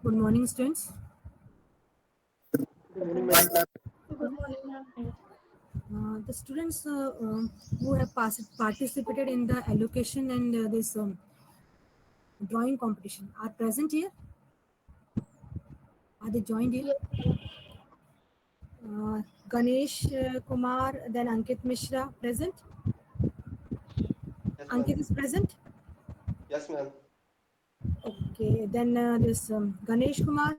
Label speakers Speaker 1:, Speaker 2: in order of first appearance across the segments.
Speaker 1: Good morning, students.
Speaker 2: Good morning, ma'am.
Speaker 3: Good morning, ma'am.
Speaker 1: The students who have participated in the allocation and this drawing competition are present here. Are they joined here?
Speaker 3: Yes,
Speaker 1: Ganesh Kumar, then Ankit Mishra present.
Speaker 2: Yes,
Speaker 1: Ankit
Speaker 2: ma'am.
Speaker 1: is present.
Speaker 2: Yes, ma'am.
Speaker 1: Okay, then this Ganesh Kumar.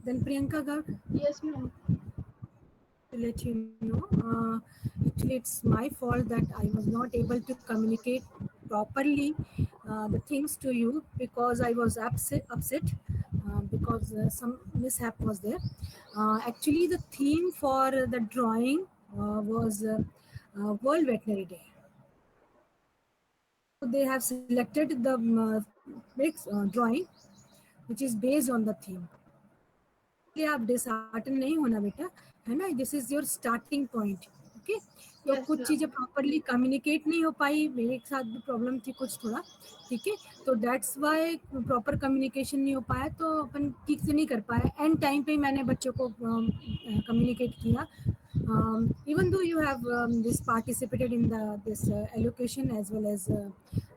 Speaker 1: Then Priyanka Garg.
Speaker 3: yes, ma'am.
Speaker 1: To let you know, actually it's my fault that I was not able to communicate properly the things to you because I was upset because some mishap was there. Actually, the theme for the drawing was World Veterinary Day. So they have selected the drawing which is based on the theme. आप dishearten नहीं होना बेटा, है ना. This is your starting point. Okay, तो
Speaker 3: Yes,
Speaker 1: कुछ
Speaker 3: ma'am.
Speaker 1: चीजें properly communicate नहीं हो पाई, मेरे साथ भी प्रॉब्लम थी कुछ थोड़ा. ठीक है, तो दैट्स वाई प्रॉपर कम्युनिकेशन नहीं हो पाया, तो अपन ठीक से नहीं कर पाए. एंड टाइम पे मैंने बच्चों को कम्युनिकेट किया. Even though you have this participated in this allocation as well as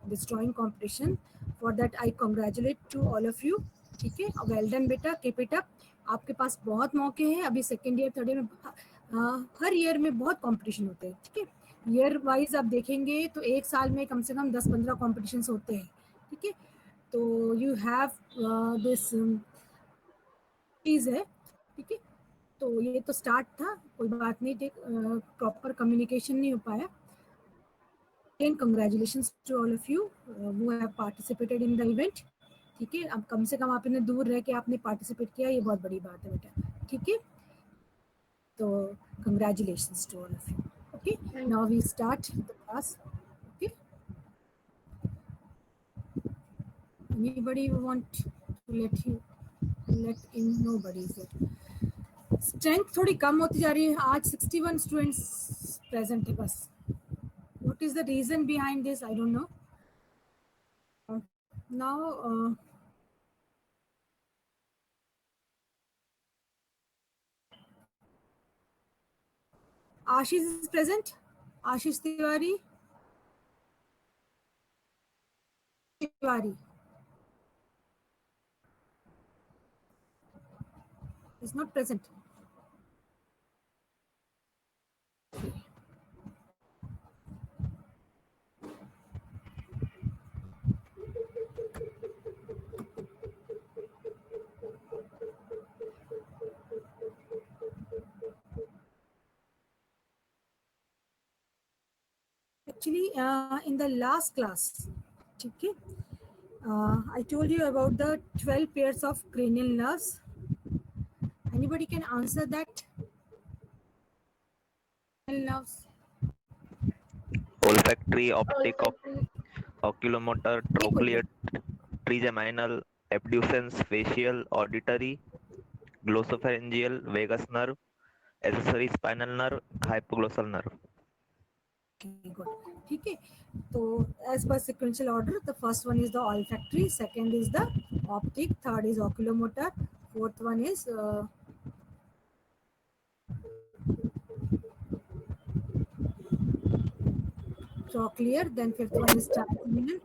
Speaker 1: this drawing competition, for that I congratulate to all of you. ठीक है, वेल डन बेटा, कीप इट अप. आपके पास बहुत मौके हैं. अभी सेकेंड ईयर थर्ड ईयर में हर year में बहुत कंपटीशन होते हैं. ठीक है, ईयर वाइज आप देखेंगे तो एक साल में कम से कम 10-15 कॉम्पिटिशन होते हैं. ठीक है, तो यू हैव दिस चीज है. ठीक है, तो ये तो स्टार्ट था, कोई बात नहीं. प्रॉपर कम्युनिकेशन नहीं हो पाया. And congratulations to all of you who have participated in the event. ठीक है, अब कम से कम आप इतने दूर रह के आपने पार्टिसिपेट किया, ये बहुत बड़ी बात है बेटा. ठीक है, तो congratulations to all of you. Okay, now we start the class. Okay, anybody want to let in? Nobody is there. Strength थोड़ी कम होती जा रही है. आज 61 स्टूडेंट्स प्रेजेंट है बस. What is the reason behind this? I don't know. Now, Ashish is present. Ashish Tiwari. Tiwari is not present. Actually, in the last class, okay, I told you about the 12 pairs of cranial nerves. Anybody can answer that? Cranial nerves.
Speaker 4: Olfactory, optic,
Speaker 3: Olfactory.
Speaker 4: oculomotor, trochlear, trigeminal, abducens, facial, auditory, glossopharyngeal, vagus nerve, accessory spinal nerve, hypoglossal nerve.
Speaker 1: Okay, good. ठीक है, तो as per sequential order, the first one is the olfactory, second is the optic, third is oculomotor, fourth one is trochlear, then fifth one is trigeminal.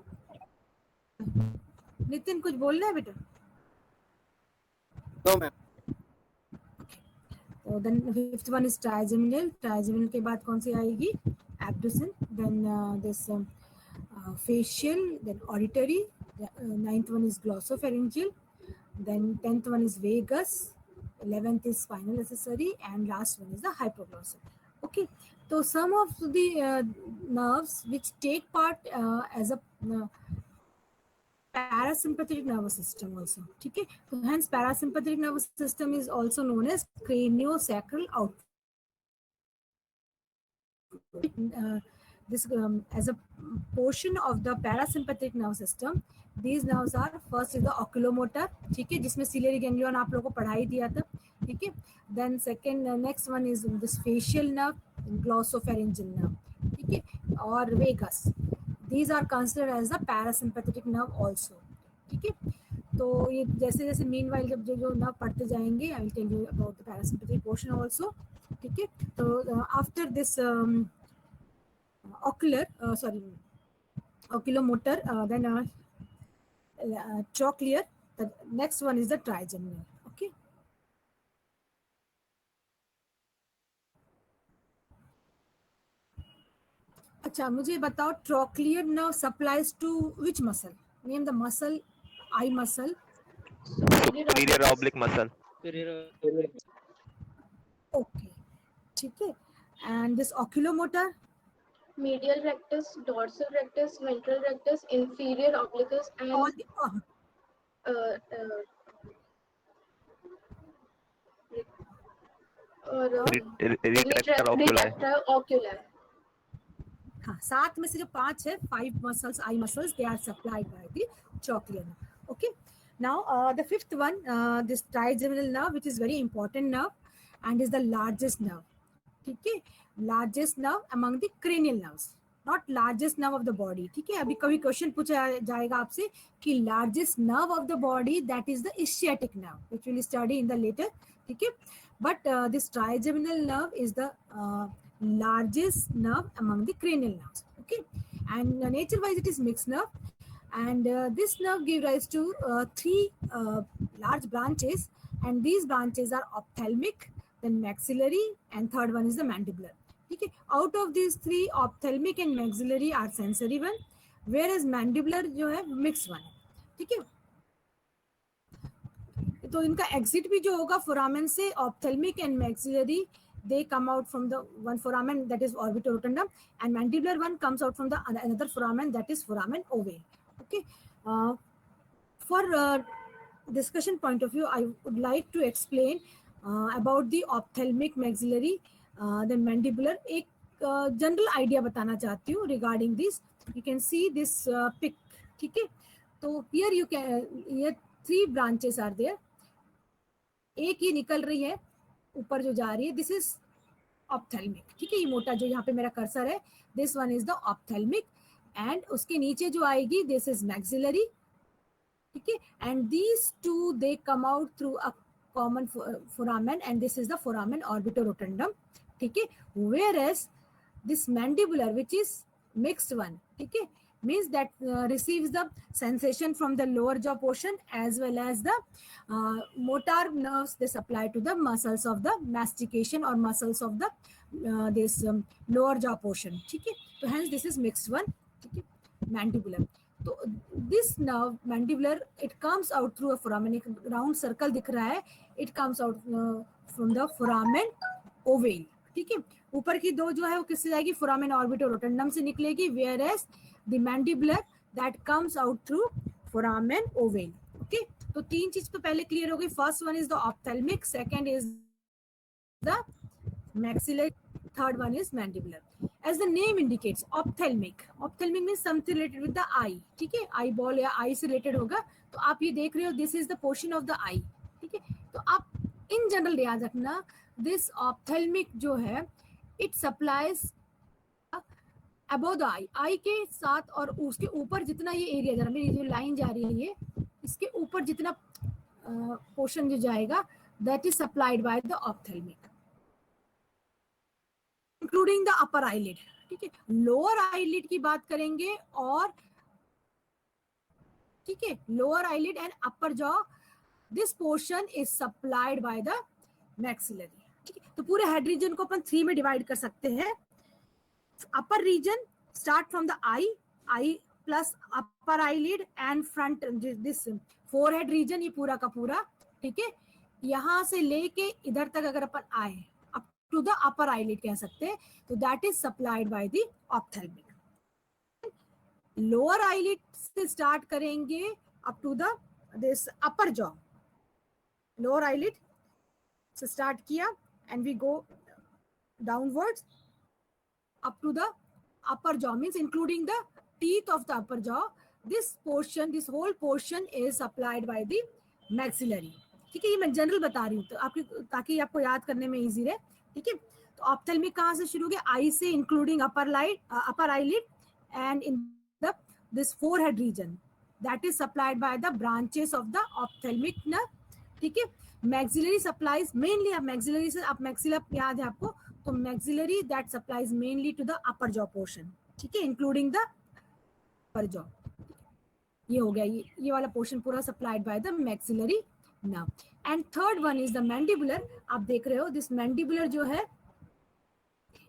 Speaker 1: Nitin कुछ बोलना है बेटा?
Speaker 2: No, ma'am.
Speaker 1: So then fifth one is trigeminal. Trigeminal के बाद कौन सी आएगी? Abducens. Then this facial, then auditory. Ninth one is glossopharyngeal. Then 10th one is vagus. 11th is spinal accessory, and last one is the hypoglossal. Okay, so some of the nerves which take part as a parasympathetic nervous system also. ठीक है, so hence parasympathetic nervous system is also known as craniosacral outflow. This as a portion of the parasympathetic nervous system, these nerves are first is the oculomotor, ठीक है, जिसमें ciliary ganglion आप लोगों को पढ़ाई दिया था, ठीक है. Then second next one is this facial nerve, glossopharyngeal nerve, ठीक है, और vagus. These are considered as the parasympathetic nerve also, ठीक है. तो ये जैसे जैसे meanwhile जब जो nerve पढ़ते जाएंगे, I will tell you about the parasympathetic portion also, ठीक है. तो after this oculomotor, then trochlear, the next one is the trigeminal. Okay. अच्छा, मुझे बताओ trochlear nerve supplies to which muscle? Name the muscle, eye muscle.
Speaker 4: superior oblique muscle.
Speaker 1: Okay, ठीक है. And this oculomotor?
Speaker 3: Medial rectus, dorsal rectus, ventral rectus, inferior obliquus, and
Speaker 1: All the,
Speaker 4: retractor oculi.
Speaker 3: retractor oculi.
Speaker 1: हाँ, सात में से जो पांच है, 5 muscles, eye muscles, they are supplied by the trochlear nerve. Okay. Now the fifth one, this trigeminal nerve, which is very important nerve and is the largest nerve. ठीक है, largest nerve among the cranial nerves, not largest nerve of the body. ठीक है, अभी कभी question पूछा जाएगा आपसे कि largest nerve of the body, that is the ischiatic nerve, which we will study in the later. ठीक है, but this trigeminal nerve is the largest nerve among the cranial nerves. Okay, and nature wise it is mixed nerve, and this nerve gives rise to 3 large branches, and these branches are ophthalmic, then maxillary, and third one is the mandibular. Okay, out of these 3, ophthalmic and maxillary are sensory one, whereas mandibular जो है mixed one. ठीक है, तो इनका exit भी जो होगा foramen से, ophthalmic and maxillary, they come out from the one foramen, that is orbitorotundum, and mandibular one comes out from the another foramen, that is foramen ovale. Okay, for discussion point of view, I would like to explain about the ophthalmic, maxillary, then mandibular. एक general idea बताना चाहती हूँ regarding this. You can see this pic, ठीक है. तो here you can, here 3 branches are there. एक ही निकल रही है ऊपर जो जा रही है, this is ophthalmic. ठीक है, ये मोटा जो यहाँ पे मेरा कर्सर है, this one is the ophthalmic, and उसके नीचे जो आएगी, this is maxillary. ठीक है, and these two they come out through a common foramen, and this is the foramen orbitorotundum. ठीक है, whereas this mandibular, which is mixed one, ठीक है, means that receives the sensation from the lower jaw portion as well as the motor nerves they supply to the muscles of the mastication or muscles of the this lower jaw portion. ठीक है, so hence this is mixed one. ठीक है, mandibular. तो this nerve mandibular, it comes out through a foramen, एक round circle दिख रहा है, it comes out from the foramen ovale. ठीक है, ऊपर की 2 जो है वो किससे जाएगी, foramen orbitorotundum से निकलेगी, whereas the mandibular that comes out through foramen ovale. Okay, तो 3 चीज तो पहले क्लियर हो गई. First one is the ophthalmic, second is the maxillary, third one is mandibular. As the name indicates, ophthalmic means something related with the eye. ठीक है, eyeball या eye से related होगा. तो आप ये देख रहे हो, this is the portion of the eye. ठीक है, तो आप in general याद रखना, this ophthalmic जो है, it supplies above the eye के साथ, और उसके ऊपर जितना ये एरिया, जरा मेरी जो लाइन जा रही है ये, इसके ऊपर जितना पोर्शन जो जाएगा, that is supplied by the ophthalmic. Including the upper eyelid, ठीक है। लोअर आईलिड की बात करेंगे और ठीक है, lower eyelid and upper jaw, this portion is supplied by the maxillary, ठीक है। तो पूरे हेड रीजन को अपन 3 में डिवाइड कर सकते हैं। Upper region start from the eye plus upper eyelid and front this forehead region, ये पूरा का पूरा, ठीक है। यहां से लेके इधर तक अगर अपन आए up to the upper eyelid कह सकते हैं, तो that is supplied by the ophthalmic. Lower eyelid से स्टार्ट करेंगे up to the this upper jaw, lower eyelid से स्टार्ट किया and we go downwards up to the upper jaw, means including the teeth of the upper jaw. This portion, this whole portion is supplied by the maxillary, ठीक है। ये मैं general बता रही हूँ तो आपकी, ताकि आपको याद करने में इजी रहे, ठीक है। तो ऑप्थेल्मिक कहाँ से शुरू हो गया? I say, including upper eyelid and in the this forehead region, that is supplied by the branches of the ophthalmic nerve, ठीक है। मैक्सिलरी सप्लाइज मेनली, अब मैक्सिलरी से, आप मैक्सिला याद है आपको, तो maxillary that supplies mainly to the upper jaw portion, ठीक है, इंक्लूडिंग द अपर जॉ। ये हो गया, ये वाला पोर्शन पूरा supplied by the maxillary nerve. And third one is the mandibular. आप देख रहे हो दिस मैंडिबुलर जो है,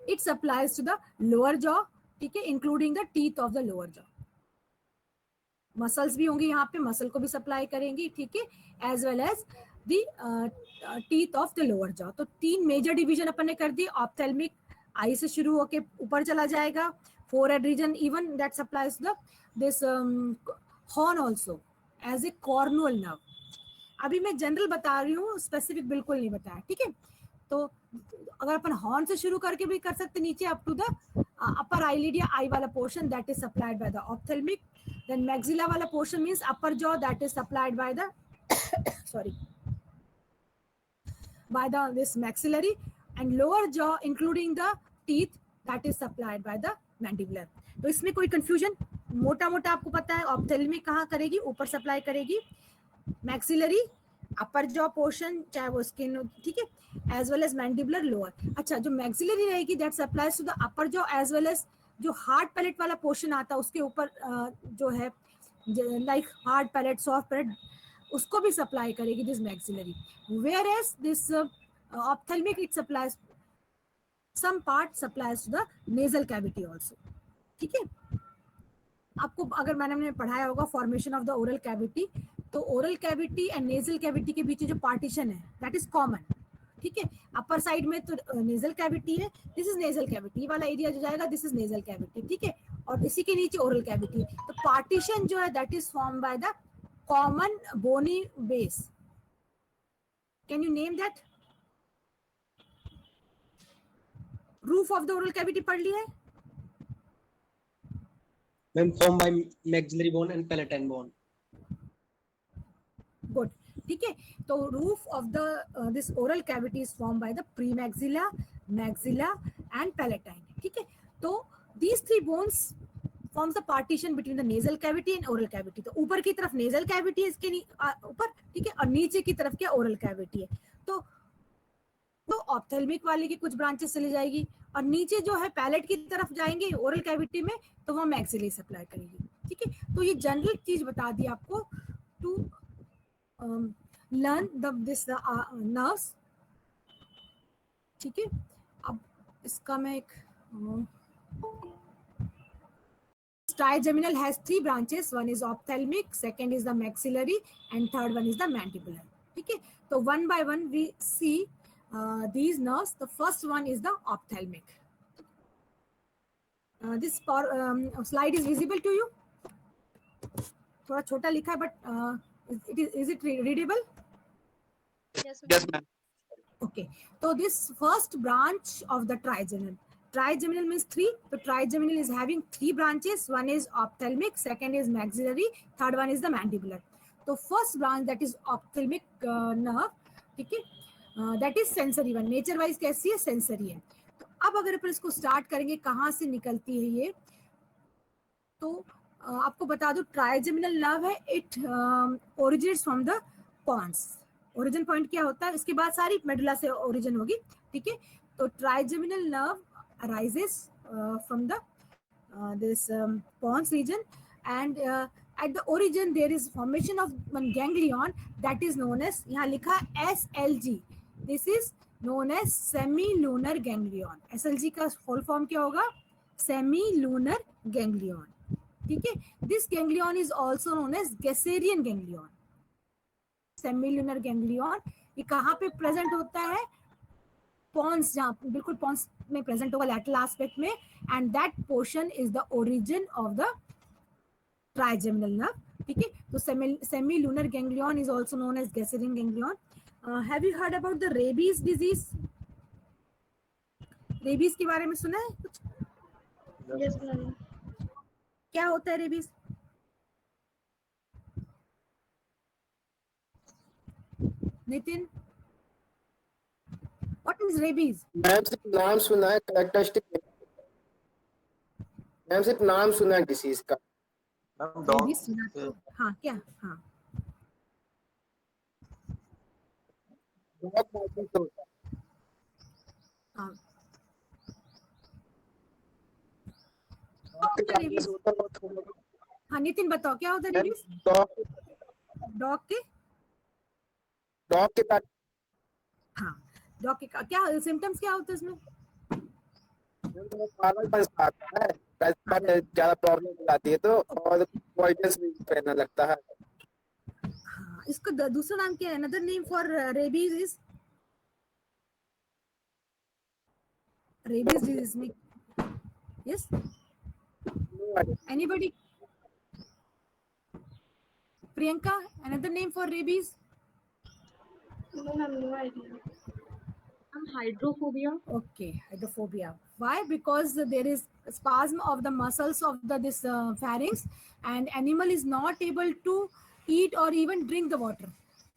Speaker 1: it supplies to the lower jaw, ठीक है, including the teeth of the lower jaw. Muscles भी होंगे यहाँ पे, मसल को भी सप्लाई करेंगी, ठीक है, as well as the teeth of the lower jaw. तो 3 मेजर डिवीजन अपन ने कर दी। ऑप्थेल्मिक आई से शुरू होके ऊपर चला जाएगा, forehead region even that supplies the this horn also as a cornual nerve. अभी मैं जनरल बता रही हूँ, स्पेसिफिक बिल्कुल नहीं बताया, ठीक है। तो अगर अपन हॉर्न से शुरू करके भी कर सकते नीचे up to the upper eyelid या आई वाला portion, that is supplied by the ophthalmic. Then maxilla वाला portion means upper jaw, that is supplied by the sorry by the this maxillary, and lower jaw including the teeth that is supplied by the mandibular. तो इसमें कोई confusion? मोटा मोटा आपको पता है ophthalmic कहाँ करेगी, ऊपर सप्लाई करेगी, मैक्सिलरी अपर जॉ पोर्शन चाहे वो स्किन, ठीक है, as well as mandibular lower. अच्छा, जो मैक्सिलरी रहेगी that supplies to the upper jaw as well as जो हार्ड पैलेट वाला पोर्शन आता है उसके ऊपर जो है like hard palate, soft palate, उसको भी सप्लाई करेगी this maxillary. Whereas this ophthalmic it supplies some part supplies to the nasal cavity also, ठीक है। आपको अगर मैंने पढ़ाया होगा formation of the oral cavity, तो oral cavity and nasal cavity के बीच जो पार्टीशन है दैट इज कॉमन, ठीक है। अपर साइड में तो नेजल कैविटी है, दिस इज नेजल कैविटी, ये वाला एरिया जो जाएगा दिस इज नेजल कैविटी, ठीक है, और इसी के नीचे ओरल कैविटी है। तो पार्टीशन जो है that is form by the common bony base. Can you name that? Roof of the oral cavity पढ़ लिया है
Speaker 2: ma'am? Form by maxillary bone and palatine bone.
Speaker 1: Good, ठीक है। तो roof of the this oral cavity is form by the premaxilla, maxilla and palatine, ठीक है। तो these 3 bones forms the partition between the nasal cavity and oral cavity. तो ऊपर की तरफ nasal cavity है इसके ऊपर, ठीक है, और नीचे की तरफ क्या oral cavity है। तो ऑप्थेल्मिक वाले की कुछ ब्रांचेस चली जाएगी और नीचे जो है पैलेट की तरफ जाएंगे ओरल कैविटी में, तो वो मैक्सिलरी सप्लाई करेगी, ठीक है। तो ये जनरल चीज बता दी आपको टू लर्न दिस नर्व्स, ठीक है। अब इसका मैं एक trigeminal has 3 branches, one is ophthalmic, second is the maxillary and third one is the mandibular, ठीक है। तो one by one we see these nerves. The first one is the ophthalmic. This slide is visible to you? थोड़ा छोटा लिखा है but is it readable?
Speaker 2: Yes ma'am.
Speaker 1: Okay, so this first branch of the trigeminal. Trigeminal means 3. So trigeminal is having 3 branches. One is ophthalmic, second is maxillary, third one is the mandibular. So first branch that is ophthalmic nerve, ठीक है, that is sensory one. Nature wise कैसी है? Sensory है। तो अब अगर अपन इसको start करेंगे कहाँ से निकलती है ये, तो आपको बता दो ट्राइजेमिनल नर्व है, it originates from the pons. Origin point क्या होता है, इसके बाद सारी मेडुला से ओरिजिन होगी, ठीक है। तो trigeminal nerve arises from the this pons region, and at the origin there is formation of one ganglion that is known as, यहाँ लिखा SLG. This is known as semilunar ganglion. SLG का full form क्या होगा? Semilunar ganglion. ठीक है. This ganglion is also known as Gasserian ganglion. Semilunar ganglion ये कहाँ पे प्रेजेंट होता है? पॉन्स, जहाँ बिल्कुल पॉन्स में प्रेजेंट होगा लैटरल एस्पेक्ट में, and that portion is the origin of the trigeminal nerve. ठीक है. तो semilunar ganglion is also known as gasserian ganglion. Have you heard about the rabies disease? Rabies के बारे में सुना है कुछ?
Speaker 3: Yes, ma'am.
Speaker 1: क्या होता है rabies? Nitin, what is rabies?
Speaker 5: Ma'am सिर्फ नाम सुना है, कैरेक्टरिस्टिक मैम सिर्फ नाम सुना है डिसीज का.
Speaker 1: रेबीज सुना तो हाँ क्या? हाँ
Speaker 5: बहुत बाइटिंग से होता है.
Speaker 1: हाँ
Speaker 5: आपके
Speaker 1: क्या रेबीज?
Speaker 5: पास होता है बहुत थोड़ा.
Speaker 1: हाँ नितिन बताओ क्या होता है
Speaker 5: मैम
Speaker 1: रेबीज?
Speaker 5: डॉग के पास
Speaker 1: हाँ डॉग के क्या सिम्टम्स क्या होते हैं इसमें?
Speaker 5: पागलपन आता है, ज्यादा प्रॉब्लम हो जाती है तो, और पॉइजनस भी फैलने लगता है.
Speaker 1: हाँ, इसको दूसरा नाम क्या है? Another name for rabies is rabies disease में. Yes, anybody? Priyanka, another name for rabies?
Speaker 3: No, ma'am, no idea.
Speaker 6: Hydrophobia.
Speaker 1: Okay, hydrophobia. Why? Because there is spasm of the muscles of this pharynx, and animal is not able to eat or even drink the water.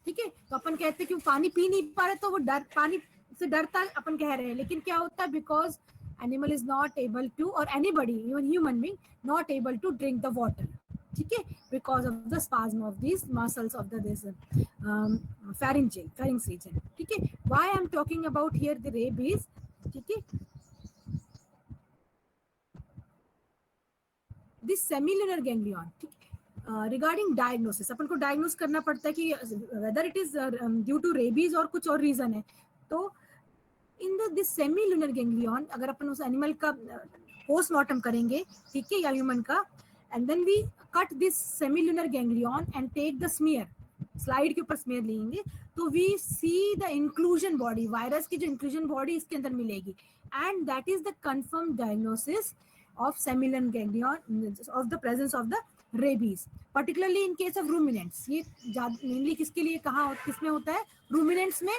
Speaker 1: ठीक है. तो अपन कहते हैं कि वो पानी P नहीं पा रहे, तो वो पानी से डरता है, अपन कह रहे हैं. लेकिन क्या होता है? Because animal is not able to, और anybody even human being not able to drink the water. ठीक है. Because of the spasm of this muscles of the this pharynx region. ठीक है. Why I am talking about here the rabies? ठीक है. This semilunar ganglion. ठीक है. Regarding diagnosis, अपन को diagnose करना पड़ता है कि whether it is due to rabies और कुछ और रीजन है. तो इन दिस सेमीलुनर गैंग्लियन, अगर अपन उस एनिमल का पोस्टमार्टम करेंगे, ठीक है, या ह्यूमन का, and then we cut this semilunar ganglion and take the smear, slide के ऊपर स्मीयर लेंगे, तो we see the inclusion body, virus की जो इंक्लूजन बॉडी इसके अंदर मिलेगी, and that is the confirm diagnosis of semilunar ganglion of the presence of the rabies, particularly in case of ruminants. ये मेनली किसके लिए किसमें होता है? रूमिनेंट्स में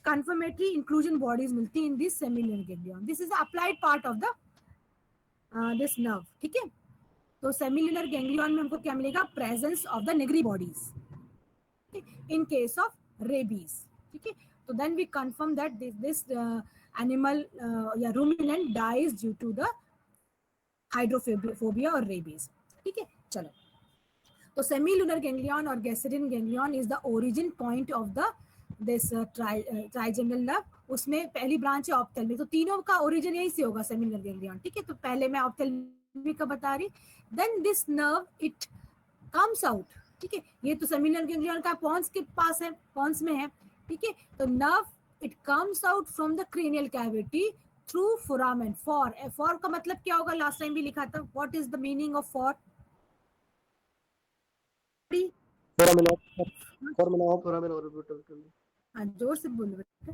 Speaker 1: confirmatory inclusion bodies मिलती in this semilunar ganglion. This is the applied part of the this nerve. ठीक है. तो semilunar ganglion में हमको क्या मिलेगा? Presence of the Negri bodies in case of rabies. ठीक है. तो then we confirm that this animal या ruminant dies due to the hydrophobia or rabies. ठीक है. चलो. तो semilunar ganglion और Gasserian ganglion is the origin point of the this trigeminal nerve. उसमें पहली ब्रांच है ऑप्थेल्मिक. तो तीनों का ओरिजिन यहीं से होगा, सेमिलुनर गैंग्लियन. ठीक है. तो पहले मैं ऑप्थेल्मिक का बता रही, then this nerve it comes out. ठीक है. ये तो सेमिलुनर गैंग्लियन का पॉन्स के पास है, पॉन्स में है. ठीक है. तो nerve it comes out from the cranial cavity through foramen. For का मतलब क्या होगा? लास्ट टाइम भी लिखा था. What is the meaning of for? हाँ, जोर से बोलो बेटा,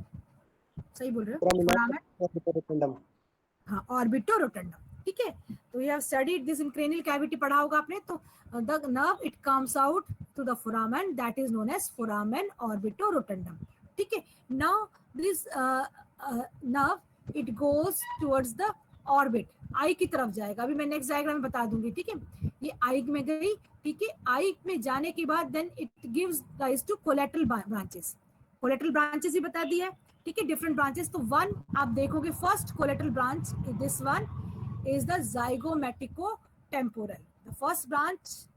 Speaker 1: सही बोल रहे हो. हाँ, ऑर्बिटोरोटंडम. ठीक है. तो you have studied this in cranial cavity, पढ़ा होगा आपने. तो the nerve it comes out to the foramen, that is known as foramen orbitorotundum. ठीक है. Now this nerve it goes towards the orbit, eye की तरफ जाएगा. अभी मैं नेक्स्ट डायग्राम में बता दूंगी. ठीक है. ये आई में गई. ठीक है. आई में जाने के बाद then it gives rise to collateral branches. Collateral branches ही बता दिया. ठीक है. Different branches. तो वन आप देखोगे, first collateral branch, this one is the zygomaticो temporal. The first branch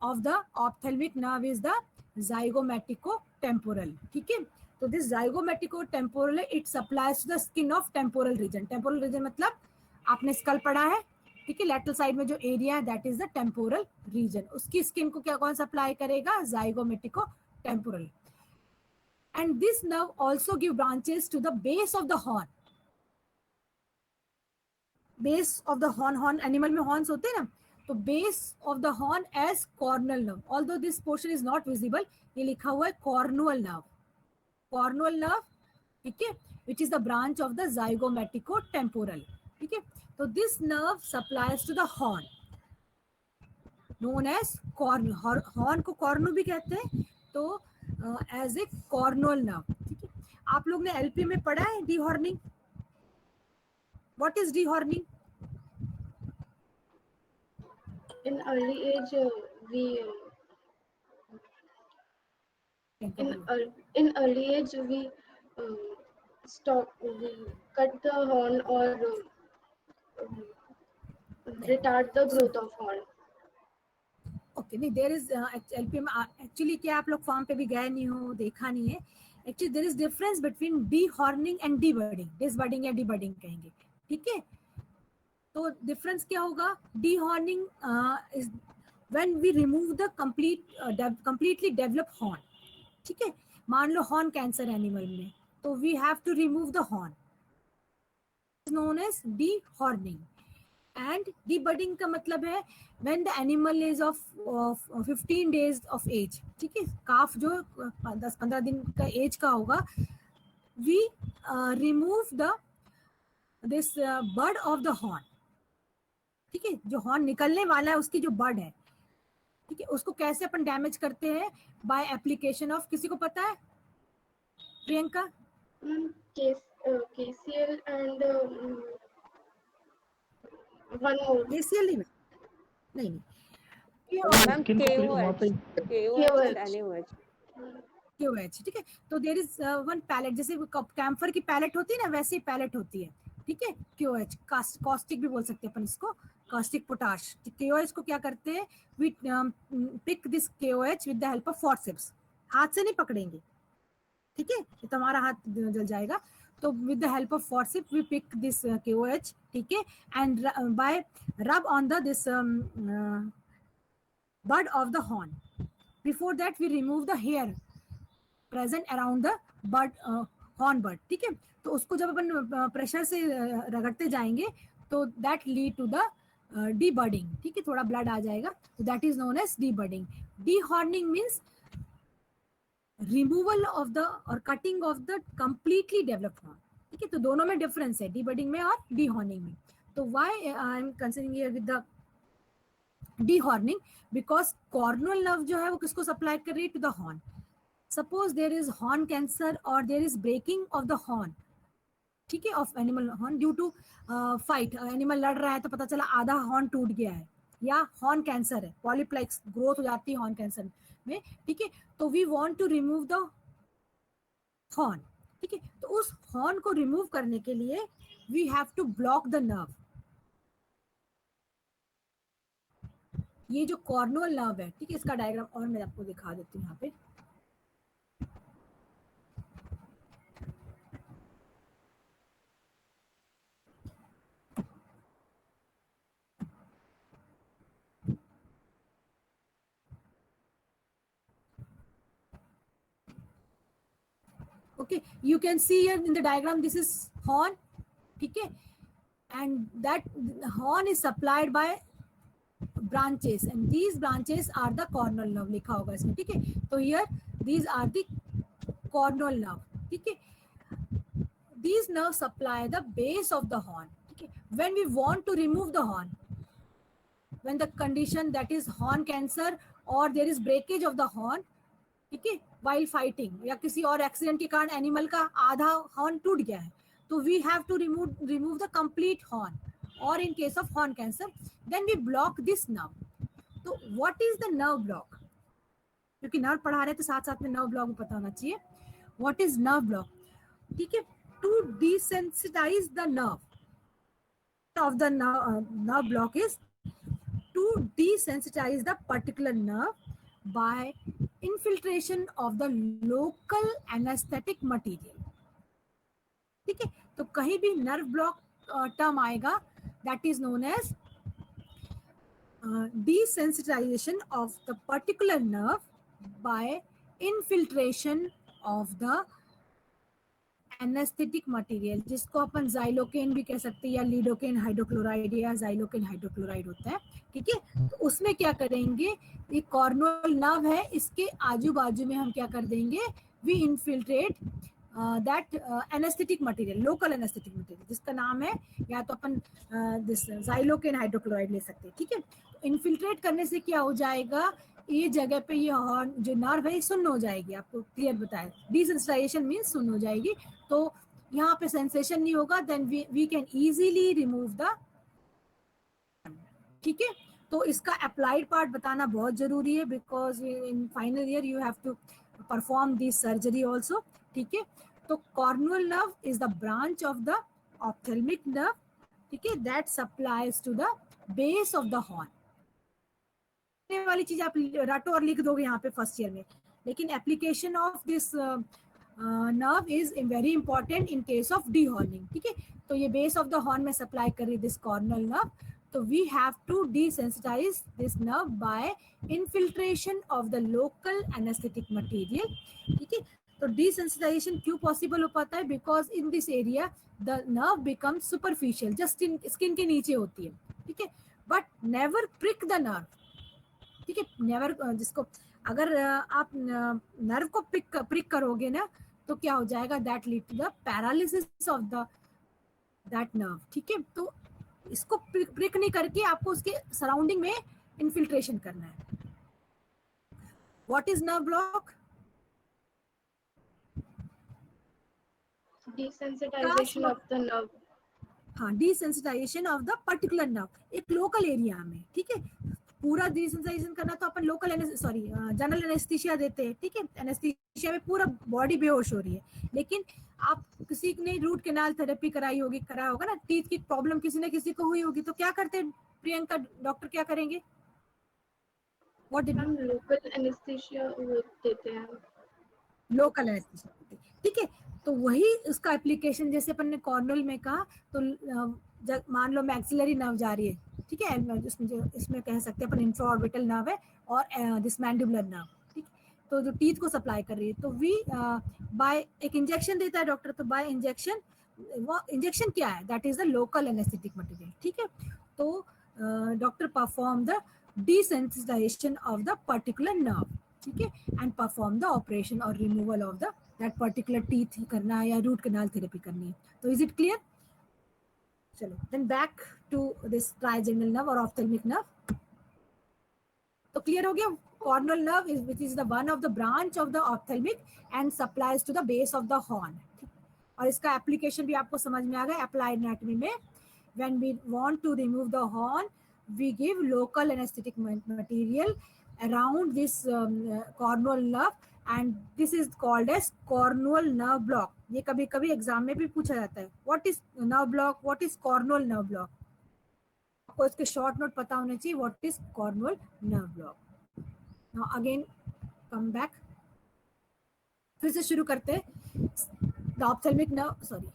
Speaker 1: of the ophthalmic nerve is the zygomaticो टेम्पोरल. ठीक है. तो this zygomatictemporal it supplies to the skin of temporal region. Temporal region मतलब आपने school पढ़ा है, ठीक है, लेटरल साइड में जो एरिया है that is the temporal region. उसकी स्किन को क्या कौन सप्लाई करेगा? zygomatictemporal. And this nerve also give branches to the base of the horn. Base of the horn animal में horns होते हैं ना, तो base of the horn as cornual nerve. Although this portion is not visible, ये लिखा हुआ है cornual nerve. Cornual nerve, ठीक है, which is the branch of the zygomatictemporal. ठीक है, तो this nerve supplies to the horn, known as cornu. Horn को cornu भी कहते हैं, तो एज ए कॉर्नुअल नर्व. ठीक है, आप लोग ने एलपी में पढ़ा है dehorning. What is dehorning?
Speaker 3: In early age, in early age we cut the horn or retard the growth of horn.
Speaker 1: Okay, नहीं, देयर इज एलपी में एक्चुअली क्या आप लोग फॉर्म पे भी गए नहीं हो, देखा नहीं है. Actually there is difference between dehorning and debudding. Disbudding या डीबर्डिंग कहेंगे, ठीक है. तो डिफरेंस क्या होगा? Dehorning is when we remove the completely develop horn. ठीक है, मान लो हॉर्न कैंसर एनिमल में, तो we have to remove the horn, known as dehorning. And debudding का मतलब है when the animal is of 15 days of age. ठीक है, काफ जो 10-15 दिन का एज का होगा, we remove the this bud of the horn. ठीक है, जो हॉर्न निकलने वाला है उसकी जो बड है, ठीक है, उसको कैसे अपन डैमेज करते हैं? बाय एप्लीकेशन ऑफ, किसी को पता है? Priyanka?
Speaker 3: KCL and one more.
Speaker 1: KCL नहीं, नहीं.
Speaker 6: Ma'am
Speaker 1: KOH. ठीक है, तो देयर इज वन पैलेट, जैसे कैम्फर की पैलेट होती है ना, वैसे ही पैलेट होती है. ठीक है, KOH, कॉस्टिक भी बोल सकते हैं अपन इसको, कॉस्टिक पोटाश. KOH को क्या करते हैं? We pick this KOH with the help of forceps. हाथ से नहीं पकड़ेंगे, ठीक है, तो हमारा हाथ जल जाएगा. तो with the help of forcep we pick this KOH, ठीक है, and by rub on the this bud of the horn. Before that we remove the hair present around the bud, horn bud. ठीक है, तो उसको जब अपन pressure से रगड़ते जाएंगे तो that lead to the debudding. ठीक है, थोड़ा ब्लड आ जाएगा, तो that is known as debudding. Dehorning means removal of the or cutting of the completely developed horn. ठीक है, तो दोनों में डिफरेंस है, debudding में और dehorning में. तो why I am considering here with the dehorning? Because cornual nerve जो है वो किसको सप्लाई कर रही है? To the horn. Suppose there is horn cancer और there is breaking of the horn, ठीक है, of animal horn due to fight. Animal लड़ रहा है तो पता चला आधा हॉर्न टूट गया है, या हॉर्न कैंसर है, पॉलीप्लेक्स ग्रोथ हो जाती है हॉर्न कैंसर में. ठीक है, तो we want to remove the horn. ठीक है, तो उस हॉर्न को रिमूव करने के लिए we have to block the nerve. ये जो कॉर्नुअल नर्व है, ठीक है, इसका डायग्राम और मैं आपको दिखा देती हूँ यहाँ पे. Okay, you can see here in the diagram, this is horn, ठीक है, and that horn is supplied by branches and these branches are the cornual nerve लिखा होगा इसमें. ठीक है, तो here these are the cornual nerve. ठीक है, these nerves supply the base of the horn. ठीक है, when we want to remove the horn, when the condition that is horn cancer or there is breakage of the horn, ठीक है, while fighting या किसी और accident के कारण animal का आधा हॉर्न टूट गया है, तो we have to remove the complete horn. Or in case of horn cancer, then we block this nerve. तो what is the nerve block? क्योंकि नर्व पढ़ा रहे हैं तो साथ साथ में nerve block भी पता होना चाहिए. What is nerve block? ठीक है, to desensitize the nerve of the nerve block is to desensitize the particular nerve by infiltration of the local anesthetic material. ठीक है, तो कहीं भी नर्व ब्लॉक टर्म आएगा, that is known as desensitization of the particular nerve by infiltration of the anaesthetic material, जिसको अपन xylocaine भी कह सकते हैं या लीडोकेन हाइड्रोक्लोराइड या जाइलोकेन हाइड्रोक्लोराइड होता है। ठीक है, तो उसमें क्या करेंगे, ये कॉर्नल नर्व है, इसके आजू बाजू में हम क्या कर देंगे, we infiltrate that anaesthetic material, local anaesthetic material, जिसका नाम है या तो अपन दिस जाइलोकेन हाइड्रोक्लोराइड ले सकते हैं। ठीक है, इनफिल्ट्रेट करने से क्या हो जाएगा, ये जगह पे ये हॉर्न जो नर्व है सुन्न हो जाएगी, आपको क्लियर बताया, डिसेंसिटाइजेशन मींस सुन्न हो जाएगी, तो यहाँ पे सेंसेशन नहीं होगा, then we can easily remove the. ठीक है, तो इसका अप्लाइड पार्ट बताना बहुत जरूरी है, because in final year you have to perform this surgery also. ठीक है, तो cornual nerve is the branch of the ophthalmic nerve, ठीक है, that supplies to the base of the horn. वाली चीज आप रटो और लिख दोगे यहाँ पे फर्स्ट ईयर में, लेकिन application of this nerve is very important in case of dehorning. ठीक है, तो ये बेस ऑफ द हॉर्न में सप्लाई कर रही दिस कॉर्नल नर्व, तो we have to desensitize this nerve by infiltration of the local anaesthetic material. ठीक है, तो डिसेंसिटाइजेशन क्यों पॉसिबल हो पाता है, because in this area the nerve become superficial, just skin के नीचे होती है। ठीक है, but never prick the nerve. ठीक है, नेवर, जिसको अगर आप नर्व को प्रिक करोगे ना, तो क्या हो जाएगा, that lead to the paralysis of the that nerve. ठीक है, तो इसको प्रिक नहीं करके आपको उसके सराउंडिंग में इनफिल्ट्रेशन करना है। What is nerve block?
Speaker 3: Desensitization of the nerve.
Speaker 1: हाँ, desensitization of the particular nerve, एक लोकल एरिया में। ठीक है, पूरा डिसेंसिटाइजेशन करना तो अपन लोकल जनरल एनेस्थीसिया देते हैं। ठीक है, एनेस्थीसिया में पूरा बॉडी बेहोश हो रही है, लेकिन आप किसी ने रूट कैनाल थेरेपी कराई होगी, करा होगा ना, टीथ की प्रॉब्लम किसी ने किसी को हुई होगी, तो क्या करते हैं प्रियंका, डॉक्टर क्या करेंगे? व्हाट डिड
Speaker 3: हम लोकल एनेस्थीसिया देते हैं।
Speaker 1: Local anaesthesia. ठीक है, तो वही उसका एप्लीकेशन, जैसे अपन ने कॉर्नल में कहा, तो मान लो मैक्सिलरी नर्व जा रही है, ठीक है, इसमें कह सकते हैं अपन इंफ्राऑर्बिटल नर्व है और दिस मैंडिबुलर नर्व। ठीक, तो जो टीथ को सप्लाई कर रही है, तो वी बाय एक इंजेक्शन देता है डॉक्टर, तो बाय इंजेक्शन, वो इंजेक्शन क्या है, that is the local anaesthetic material. ठीक है, तो doctor perform the desensitization of the particular nerve. ठीक है, एंड परफॉर्म द ऑपरेशन और removal of the that particular teeth करना है या रूट कैनाल थेरेपी करनी है। तो इज इट क्लियर? चलो, then back to this trigeminal nerve और ऑप्थेल्मिक नर्व। तो क्लियर हो गया, cornual nerve is which is the one of the branch of the ophthalmic and supplies to the base of the horn. और इसका application भी आपको समझ में आ गया अप्लाइड एनाटॉमी में। When we want to remove the horn, we give local anaesthetic material around this cornual nerve and this is called as cornual nerve block. ये कभी कभी एग्जाम में भी पूछा जाता है, what is nerve block, what is cornual nerve block। आपको इसके शॉर्ट नोट पता होने चाहिए, what is cornual nerve block। now again come back, फिर से शुरू करते हैं। the ophthalmic nerve, sorry,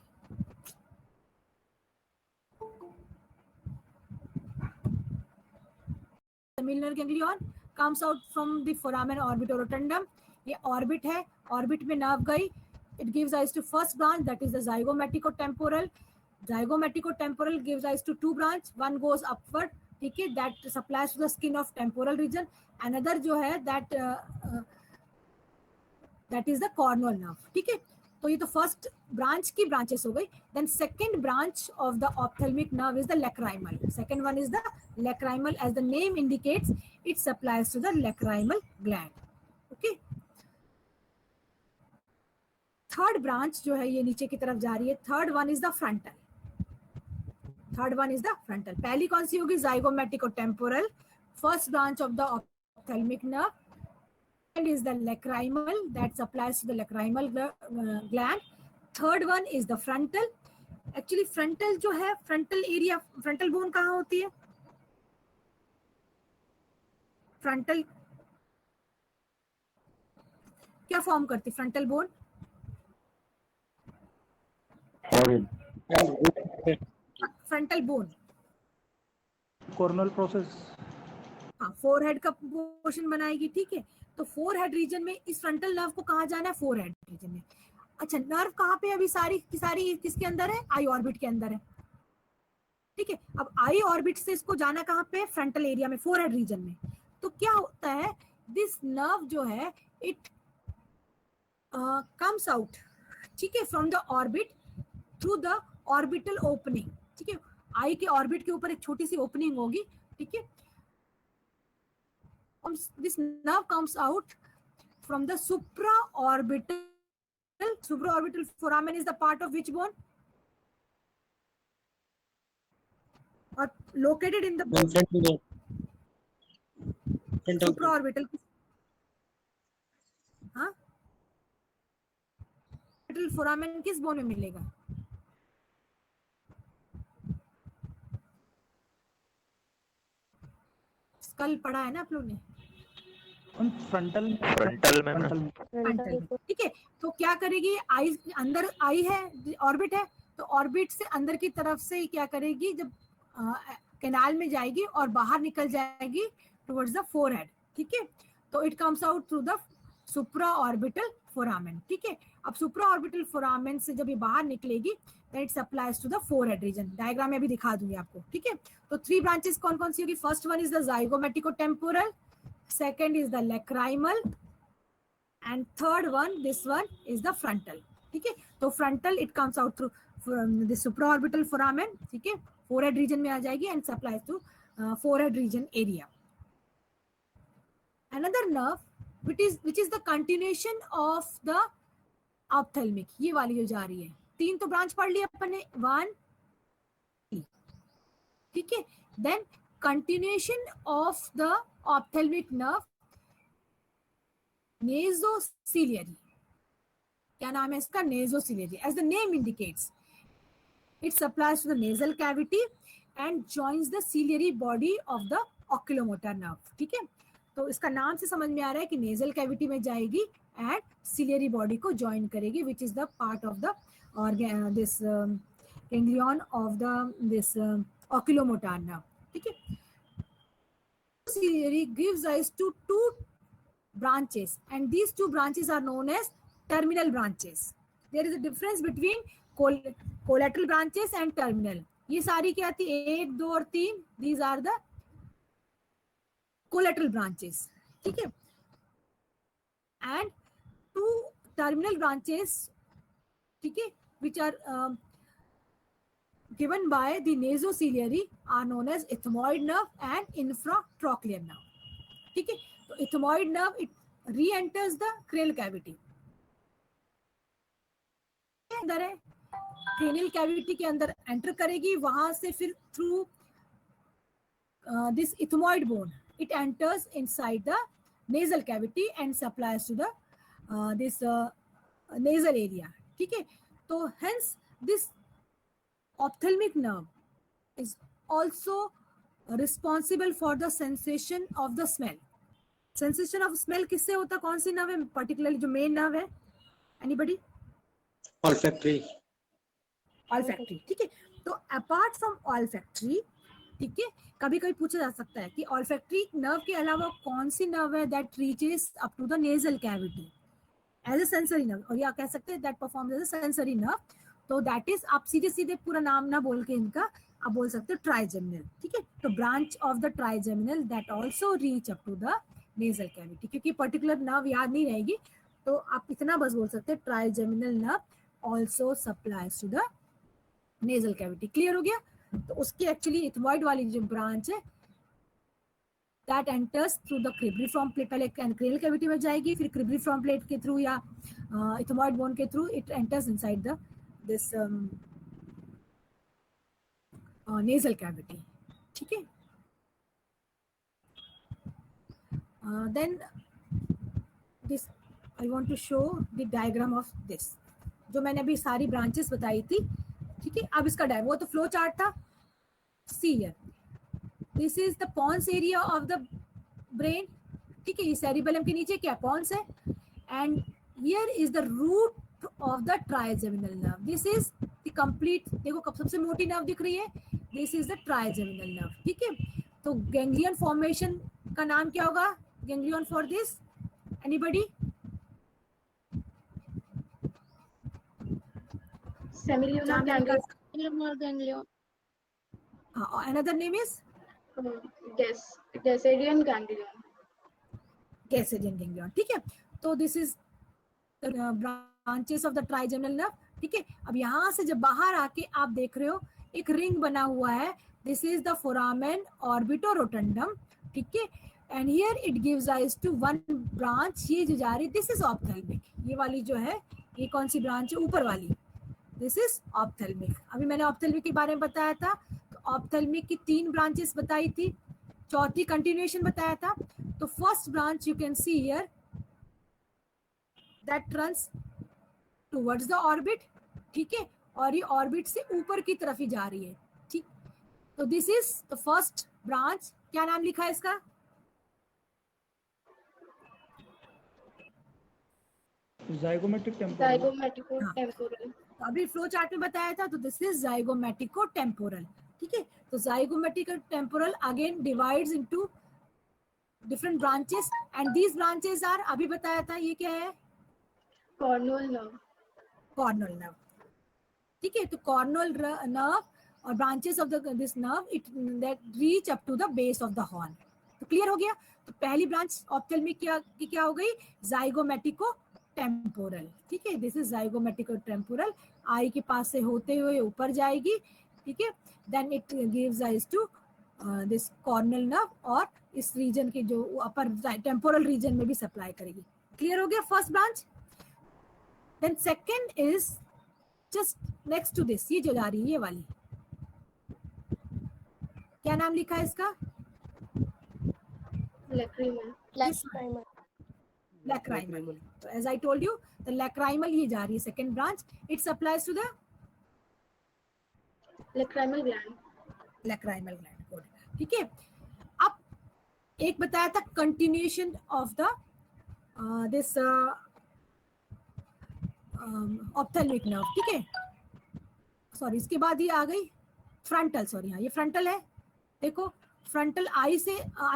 Speaker 1: semilunar ganglion comes out from the foramen orbitorotundum। ये ऑर्बिट है, ऑर्बिट में नर्व गई, it gives rise to first branch, that is the zygomatic-temporal। zygomatic-temporal gives rise to two branch, one goes upward, ठीक है, that supplies to the skin of temporal region, another जो है that is the cornual nerve। ठीक है, तो ये तो first branch की ब्रांचेस हो गई। Then second branch of the ophthalmic nerve is the lacrimal। Second one is the lacrimal, as the name indicates, it supplies to the lacrimal gland। Okay, third branch जो है ये नीचे की तरफ जा रही है, third one is the frontal. Third one is the frontal. पहली कौन सी होगी, zygomatic-temporal, first branch of the ophthalmic nerve, and is the lacrimal, that supplies to the lacrimal gland। third one is the frontal। actually frontal जो है, frontal area, frontal bone कहाँ होती है, frontal क्या form करती frontal bone? Frontal bone
Speaker 7: Cornell process.
Speaker 1: हाँ, forehead का portion बनाएगी, ठीक है। तो फोरहेड रीजन में इस फ्रंटल नर्व को कहाँ जाना है? फोरहेड रीजन में। अच्छा, नर्व कहाँ पे? अभी सारी की सारी किसके अंदर है? आई ऑर्बिट के अंदर है, ठीक है। अब आई ऑर्बिट से इसको जाना कहाँ पे? फ्रंटल एरिया में, फोरहेड रीजन में। तो क्या होता है, दिस नर्व जो है इट कम्स आउट, ठीक है, from the orbit through the orbital opening, ठीक है। आई के ऑर्बिट के ऊपर एक छोटी सी ओपनिंग होगी, ठीक है। This nerve comes out from the supraorbital. Supraorbital foramen is the part of which bone? Or located in the
Speaker 2: Ma'am, frontal bone. Frontal bone.
Speaker 1: supraorbital. हाँ, orbital foramen किस बोन में मिलेगा? कल पढ़ा है ना आप लोग ने?
Speaker 7: फ्रंटल
Speaker 4: में ना?
Speaker 1: फ्रंटल में, ठीक है। तो क्या करेगी? आई अंदर, आई है, ऑर्बिट है, तो ऑर्बिट से अंदर की तरफ से क्या करेगी? जब कैनाल में जाएगी और बाहर निकल जाएगी टुवर्ड्स द फोरहेड, ठीक है। तो it comes out through the supra orbital foramen, ठीक है। अब सुप्रा ऑर्बिटल फोरामेन से जब ये बाहर निकलेगी then it supplies to the forehead region. Diagram में भी दिखा दूंगी आपको, ठीक है। तो 3 ब्रांचेस कौन कौन सी होगी? First one is the zygomatic-temporal, second is the lacrimal, and third one, this one is the frontal, ठीक है। तो frontal it comes out through the supraorbital foramen, ठीक है, forehead region में आ जाएगी and supplies to forehead region area. Another nerve which is the continuation of the ophthalmic, ये वाली जो जा रही है। 3 तो ब्रांच पढ़ लिया अपन ने, 1, ठीक है। Then continuation of the ophthalmic nerve, nasociliary, क्या नाम है इसका? nasociliary. As the name indicates, it supplies to the nasal cavity and joins the ciliary body of the oculomotor nerve, ठीक है। तो इसका नाम से समझ में आ रहा है कि nasal cavity में जाएगी and ciliary body को join करेगी, which is the part of the organ, this ganglion of the this oculomotor nerve, ठीक है। Ciliary gives rise to 2 branches and these 2 branches are known as terminal branches. There is a difference between collateral branches and terminal. ये सारी क्या थी? 1, 2 और 3, these are the collateral branches, ठीक है। And 2 terminal branches, ठीक है, which are given by the nasociliary are known as ethmoid nerve and infratrochlear nerve, ठीक है। तो ethmoid nerve it re-enters the cranial cavity, अंदर है, cranial cavity के अंदर एंटर करेगी, वहां से फिर through this ethmoid bone it enters inside the nasal cavity and supplies to the this nasal area, ठीक है। तो hence this ophthalmic nerve is also responsible for the sensation of the smell. Sensation of smell किससे होता? कौन सी nerve है particularly जो main nerve है? Anybody?
Speaker 2: Olfactory.
Speaker 1: Olfactory, ठीक है। तो apart from olfactory, ठीक है, कभी कभी पूछा जा सकता है कि olfactory nerve के अलावा कौन सी nerve है that reaches up to the nasal cavity as a sensory nerve, और या कह सकते हैं that performs as a sensory nerve. तो दैट इज, आप सीधे सीधे पूरा नाम ना बोल के इनका आप बोल सकते हो ट्राइजेमिनल, ठीक है। तो branch of the trigeminal that also reach up to the nasal cavity, क्योंकि पर्टिकुलर नर्व याद नहीं रहेगी तो आप इतना बस बोल सकते हैं trigeminal nerve also supplies to the nasal cavity. Clear हो गया? तो उसकी एक्चुअली इथमॉइड वाली जो ब्रांच है that enters through the cribriform plate, पहले क्रेनियल कैविटी में जाएगी, फिर क्रिब्रिफॉर्म प्लेट के थ्रू या इथमॉइड बोन के through it enters inside the this nasal cavity, ठीक है। Then this I want to show the diagram of this, जो मैंने अभी सारी ब्रांचेस बताई थी, ठीक है। अब इसका वो तो फ्लो चार्ट था। See here, this is the pons area of the brain, ठीक है। ये सेरिबेलम के नीचे क्या पॉन्स है, and here is the root of the trigeminal nerve. This is the complete, देखो कब सबसे मोटी नर्व दिख रही है, this is the trigeminal nerve. ठीक है, तो गैंग्लियन फॉर्मेशन का नाम क्या होगा, ganglion for this, anybody?
Speaker 3: Semilunar ganglion.
Speaker 1: Another name is
Speaker 3: Gasadian ganglion.
Speaker 1: Gasadian ganglion. ठीक है, तो this is branches of the trigeminal nerve. ठीक है, अब यहाँ से जब बाहर आके आप देख रहे हो एक रिंग बना हुआ है, this is the foramen orbitorotundum. ठीक है, and here it gives rise to one branch. ये जो जा रही है दिस इज ऑप्थेल्मिक. ये वाली जो है ये कौन सी ब्रांच है, ऊपर वाली, दिस इज ऑप्थेल्मिक. अभी मैंने ऑप्थेल्मिक के बारे में बताया था, तो ऑप्थेल्मिक की 3 ब्रांचेस बताई थी, चौथी कंटिन्यूएशन बताया था. तो first branch you can see here that runs towards the orbit. ठीक है, और ये ऑर्बिट से ऊपर की तरफ ही जा रही है. ठीक, तो this is the first branch. क्या नाम लिखा है इसका?
Speaker 7: zygomatic temporal.
Speaker 3: Zygomatic-temporal.
Speaker 1: तो अभी फ्लो चार्ट में बताया था, तो दिस इज जाइगोमेटिको टेम्पोरल. ठीक है, तो zygomatico temporal again divides into different branches and these branches are, अभी बताया था ये क्या है,
Speaker 3: Cornal nerve.
Speaker 1: Cornell nerve. ठीक है, तो कॉर्नल नर्व और branches of this nerve it that reach up to the base of the horn. तो क्लियर हो गया. तो पहली ब्रांच ऑप्थेल्मिक क्या हो गई, जाइगोमेटिको टेम्पोरल. ठीक है, this is zygomatico temporal. Eye के पास से होते हुए ऊपर जाएगी. ठीक है, then it gives rise to this cornual nerve और इस रीजन के जो अपर टेम्पोरल रीजन में भी सप्लाई करेगी. क्लियर हो गया first branch. Then second is just next to this, ये जो जा रही है ये वाली, क्या नाम लिखा है इसका?
Speaker 3: Lacrimal.
Speaker 1: Lacrimal. So as I told you, the lacrimal ये जा रही है second branch. It supplies to the
Speaker 3: Lacrimal gland.
Speaker 1: lacrimal gland. Good. ठीक है, अब एक बताया था continuation of the this ophthalmic nerve. ठीक है, सॉरी इसके बाद ये आ गई फ्रंटल. सॉरी हाँ, ये फ्रंटल है. देखो फ्रंटल आई से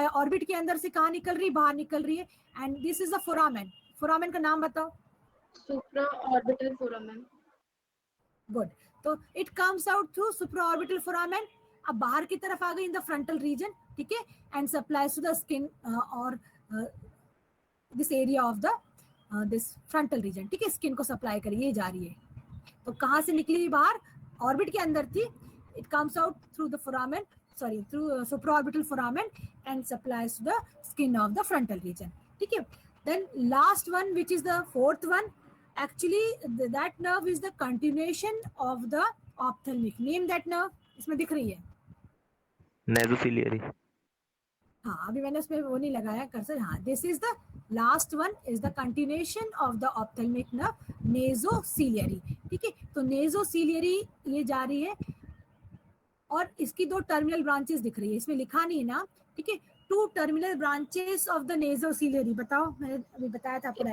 Speaker 1: ऑर्बिट के अंदर से कहाँ निकल रही, बाहर निकल रही है. And this is the foramen. Foramen का नाम बताओ.
Speaker 3: Supraorbital foramen.
Speaker 1: गुड. तो it comes out through supraorbital foramen. अब बाहर की तरफ आ गई इन द फ्रंटल रीजन. ठीक है, and supplies to the skin और this area of the this frontal region. ठीक है, स्किन को सप्लाई करिए, ये जा रही है. तो कहाँ से निकली बाहर, ऑर्बिट के अंदर थी. It comes out through the foramen, sorry through supraorbital foramen and supplies to the skin of the frontal region. ठीक है, then last one which is the fourth one, actually that nerve is the continuation of the ophthalmic. Name that nerve, इसमें दिख रही है.
Speaker 4: Nasociliary.
Speaker 1: हाँ, अभी मैंने उसमें वो नहीं लगाया कर्सर. हाँ, this is the last one is the continuation of the ophthalmic nerve, nasociliary. ठीक है, तो nasociliary ये जा रही है और इसकी 2 टर्मिनल ब्रांचेस दिख रही है, इसमें लिखा नहीं है ना. ठीक है, 2 टर्मिनल ब्रांचेस ऑफ द नेज़ोसिलियरी. बताओ, मैंने अभी बताया था आपको.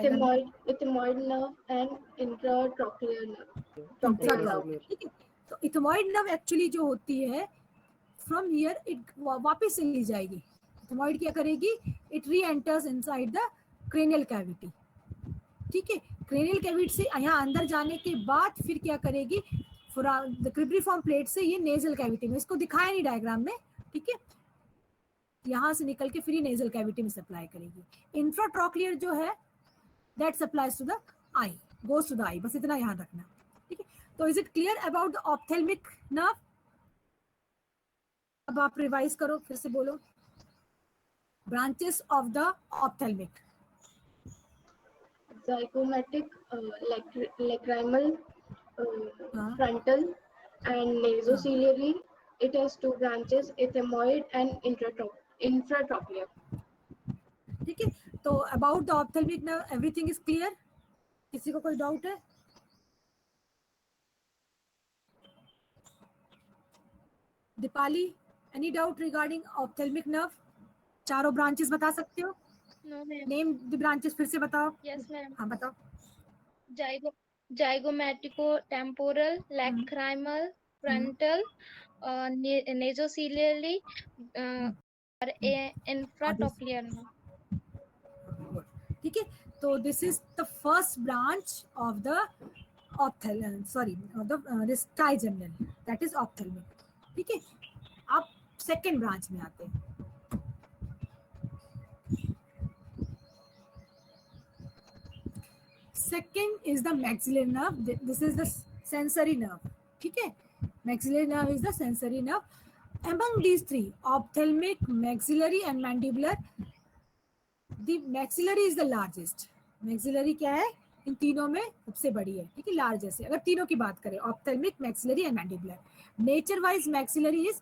Speaker 3: Ethmoid nerve and intratrochlear nerve.
Speaker 1: ठीक है, तो इथमॉइड नर्व एक्चुअली जो होती है फ्रॉम हियर इट वापस चली जाएगी. इथमॉइड क्या करेगी, इट री enters inside the cranial cavity. ठीक है, क्रेनियल कैविटी से यहाँ अंदर जाने के बाद फिर क्या करेगी, द क्रिब्रिफॉर्म प्लेट से ये नेजल कैविटी में, इसको दिखाया नहीं डायग्राम में. ठीक है, यहाँ से निकल के फिर ये नेजल कैविटी में सप्लाई करेगी. इंफ्राट्रॉक्लियर जो है that supplies to the eye, goes to the eye. बस इतना याद रखना. ठीक है, तो is it clear about the ophthalmic nerve? अब आप रिवाइज करो, फिर से बोलो. Branches of the ophthalmic.
Speaker 3: Zygomatic, lacrimal, frontal, and nasociliary. It has 2 branches, ethmoid and infratrochlear.
Speaker 1: ठीक है, तो about the ophthalmic nerve everything is clear. किसी को कोई डाउट है? Deepali, any doubt regarding ophthalmic nerve? चारों ब्रांचेस बता सकते हो?
Speaker 8: No, ma'am.
Speaker 1: Name the branches फिर से बताओ.
Speaker 8: Yes, ma'am.
Speaker 1: हाँ बताओ.
Speaker 3: Zygomatic-temporal, lacrimal, frontal, nasociliary, और infratopilar nerve.
Speaker 1: ठीक है, तो this is the first branch of the this trigeminal, that is ophthalmic. ठीक है, अब सेकेंड ब्रांच में आते हैं. Second is the maxillary nerve. This is the sensory nerve. ठीक है, maxillary nerve is the sensory nerve. Among these three, ophthalmic, maxillary and mandibular, the maxillary is the largest. Maxillary क्या है? इन तीनों में सबसे बड़ी है. ठीक है, लार्जेस्ट है. अगर तीनों की बात करें, ophthalmic, maxillary and mandibular. Nature wise maxillary is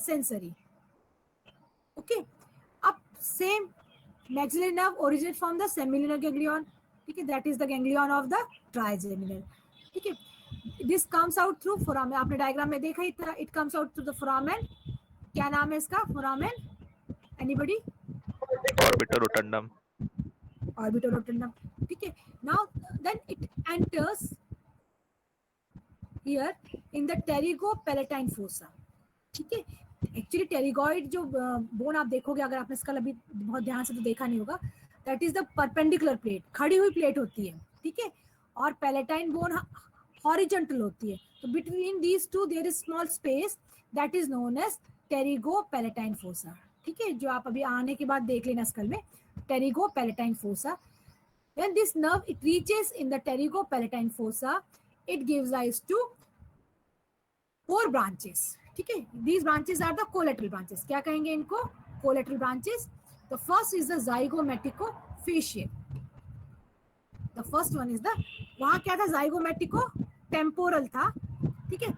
Speaker 1: sensory. Okay, अब same maxillary nerve originate from the semilunar ganglion. ठीक है, that is the ganglion of the trigeminal. ठीक है, this comes out through foramen. आपने डायग्राम में देखा ही था. It comes out through the foramen. क्या नाम है इसका? Foramen. Anybody?
Speaker 4: Orbito rotundum.
Speaker 1: Orbito rotundum. ठीक है, now then it enters here in the टेरिगोपैलेटाइन fossa. ठीक है, एक्चुअली टेरिगॉइड जो बोन आप देखोगे, अगर आपने इसका अभी बहुत ध्यान से तो देखा नहीं होगा, that is the perpendicular plate, खड़ी हुई प्लेट होती है. ठीक है, और पैलेटाइन बोन हॉरिजॉन्टल होती है. तो between these two there is small space that is known as pterygopalatine fossa. ठीक है, जो आप अभी आने के बाद देख लेना स्कल में, टेरिगोपैलेटाइन fossa. When this nerve it reaches in the pterygopalatine fossa, it gives rise to 4 branches. ठीक है, these branches are the collateral branches. क्या कहेंगे इनको? Collateral branches. The first is the zygomaticofacial. The first one is the, वहाँ क्या था? Zygomaticotemporal था. ठीक है,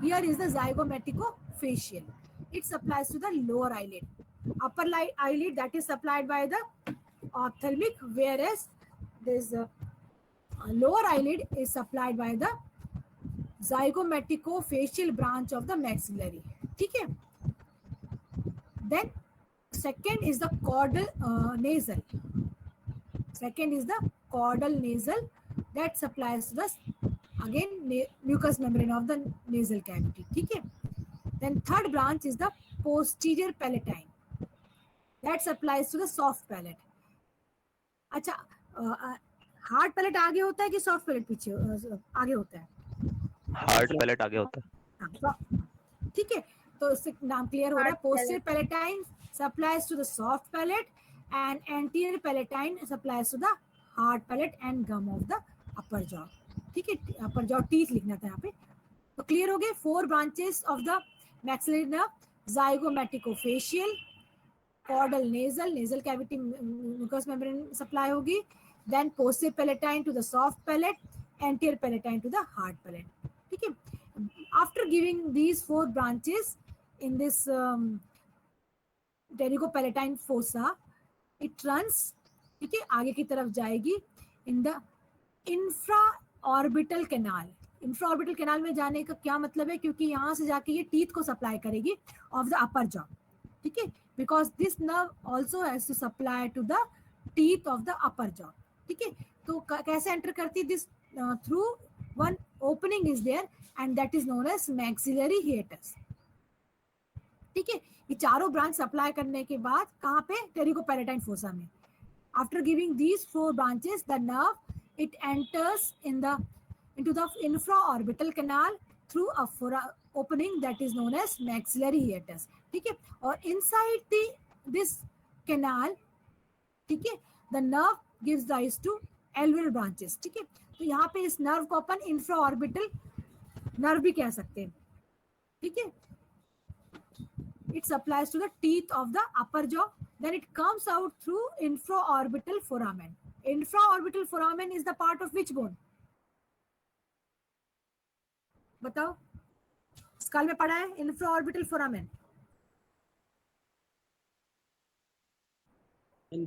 Speaker 1: here is the zygomaticofacial. It supplies to the lower eyelid. Upper eyelid that is supplied by the ophthalmic, whereas this lower eyelid is supplied by the zygomaticofacial branch of the maxillary. ठीक है, then second is the caudal nasal. Second is the caudal nasal that supplies to the again mucous membrane of the nasal cavity. ठीक है, then third branch is the posterior palatine that supplies to the soft palate. अच्छा, hard palate आगे होता है कि soft palate पीछे आगे होता है?
Speaker 4: हार्ड पैलेट आगे होता है.
Speaker 1: ठीक है, तो इससे नाम क्लियर हो रहा है. Posterior palatine supplies to the soft palate and anterior palatine supplies to the hard palate and gum of the upper jaw. ठीक है, अपर जॉ टीथ लिखना था यहाँ पे. तो क्लियर हो गए 4 branches of the maxillary nerve. Zygomaticofacial, caudal nasal cavity mucous membrane supply होगी. Then posterior palatine to the soft palate, anterior palatine to the hard palate. ठीक है, after giving these 4 branches in this pterygopalatine fossa, it runs. ठीक है, आगे की तरफ जाएगी in the infraorbital canal. Infraorbital canal में जाने का क्या मतलब है? क्योंकि यहाँ से जाके ये टीथ को सप्लाई करेगी ऑफ द अपर जॉ. ठीक है, because this nerve also has to supply to the teeth of the upper jaw. ठीक है, तो कैसे एंटर करती है? This through one opening is there and that is known as maxillary hiatus. ठीक है, ये चारों ब्रांच सप्लाई करने के बाद कहाँ पे? टेरिगोपैलेटाइन फोसा में. After giving these 4 branches, the nerve it enters into the infraorbital canal through a opening that is known as maxillary hiatus. ठीक है, और inside this canal, ठीक है, the nerve gives rise to alveolar branches. ठीक है, तो यहाँ पे इस नर्व को अपन इंफ्राऑर्बिटल नर्व भी कह सकते हैं. ठीक है, it supplies to the teeth of the upper jaw, then it comes out through infraorbital foramen. Infraorbital foramen is the part of which bone? बताओ, स्कल में पढ़ा है infraorbital foramen.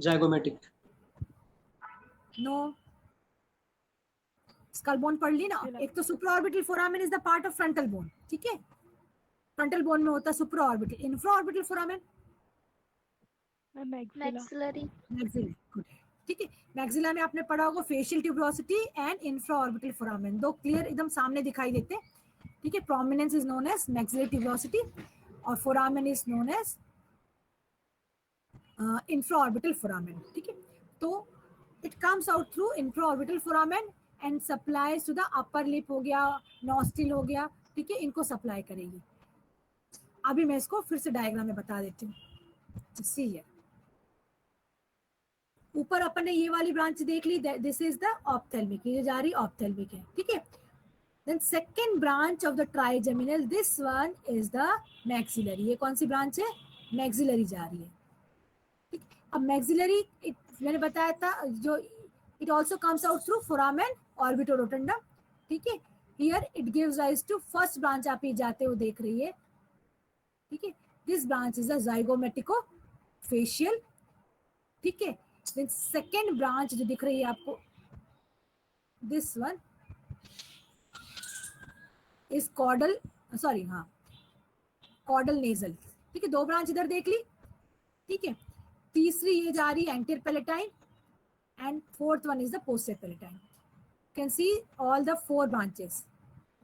Speaker 2: zygomatic.
Speaker 1: No, skull bone पढ़ ली ना. एक तो supraorbital foramen is the part of frontal bone. ठीक है, फ्रंटल बोन में होता है supraorbital. Infraorbital foramen
Speaker 6: maxillary.
Speaker 1: Maxillary. Good. ठीक है। मैक्सिला में आपने पढ़ा होगा facial tuberosity and infra orbital foramen, दो क्लियर एकदम सामने दिखाई देते हैं। ठीक है, prominence is known as maxillary tuberosity और foramen is known as infra orbital foramen. ठीक है, तो it comes out through infra orbital foramen and supplies to the upper lip हो गया, नॉस्ट्रिल हो गया। ठीक है, इनको सप्लाई करेगी। अभी मैं इसको फिर से डायग्राम में बता देती हूँ। सी है, ऊपर अपन ने ये वाली ब्रांच देख ली, दिस इज द ऑप्थेल्मिक, ये जा रही ऑप्थेल्मिक है। ठीक है, then second branch of the trigeminal, this one is the maxillary. ये कौन सी ब्रांच है? मैक्सिलरी जा रही है। ठीक, अब मैक्सिलरी मैंने बताया था जो it also comes out through foramen orbitorotundum. ठीक है, here it gives rise to first branch, आप ये जाते हो देख रही है। ठीक है, this branch is the zygomatico facial. ठीक है, देन सेकेंड ब्रांच जो दिख रही है आपको, this one is caudal, sorry हाँ कॉर्डल नेजल। ठीक है, दो ब्रांच इधर देख ली। ठीक है, तीसरी ये जा रही है anterior palatine and fourth one is the posterior palatine. Can see all the four branches,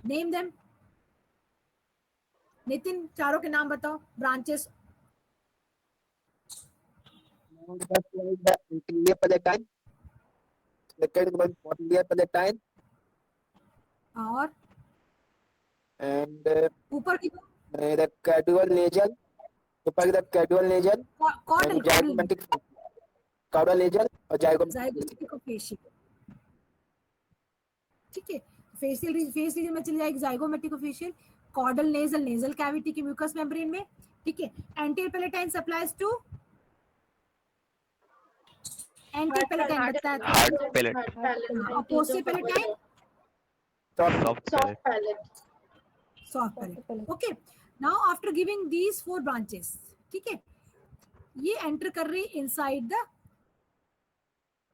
Speaker 1: name them. Nitin, चारों के नाम बताओ branches.
Speaker 5: The anterior palatine, second one posterior palatine,
Speaker 1: और
Speaker 5: and
Speaker 1: ऊपर की
Speaker 5: the caudal nasal, ऊपर the caudal nasal,
Speaker 1: caudal
Speaker 5: and zygomatic caudal nasal और zygomatic.
Speaker 1: Zygomatico facial. ठीक है, फेशियल फेस रीजन में चली जाएगी zygomatico facial, caudal nasal, nasal cavity की म्यूकस मेम्ब्रेन में। ठीक है, anterior palatine supplies to anterior palatine बताया था,
Speaker 4: हार्ड पैलेट,
Speaker 1: और posterior palatine
Speaker 4: soft
Speaker 3: Soft
Speaker 4: palate.
Speaker 3: palate.
Speaker 1: Soft palate. Okay, now after giving these four branches, ठीक है, ये एंटर कर रही inside the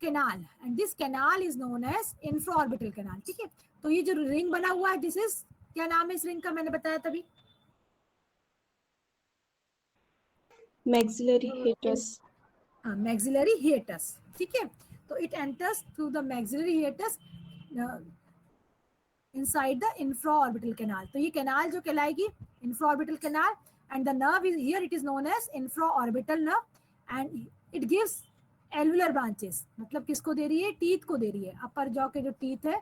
Speaker 1: canal and this canal is known as infraorbital canal. ठीक है, तो ये जो रिंग बना हुआ है, दिस इज, क्या नाम है इस रिंग का, मैंने बताया तभी,
Speaker 8: maxillary hiatus.
Speaker 1: Maxillary hiatus. ठीक है, तो it enters through the maxillary hiatus inside the infraorbital canal. तो ये कैनाल जो कहलाएगी infraorbital canal and the nerve is here, it is known as infraorbital nerve and it gives alveolar branches. मतलब किसको दे रही है? टीथ को दे रही है, अपर जॉ के जो टीथ है।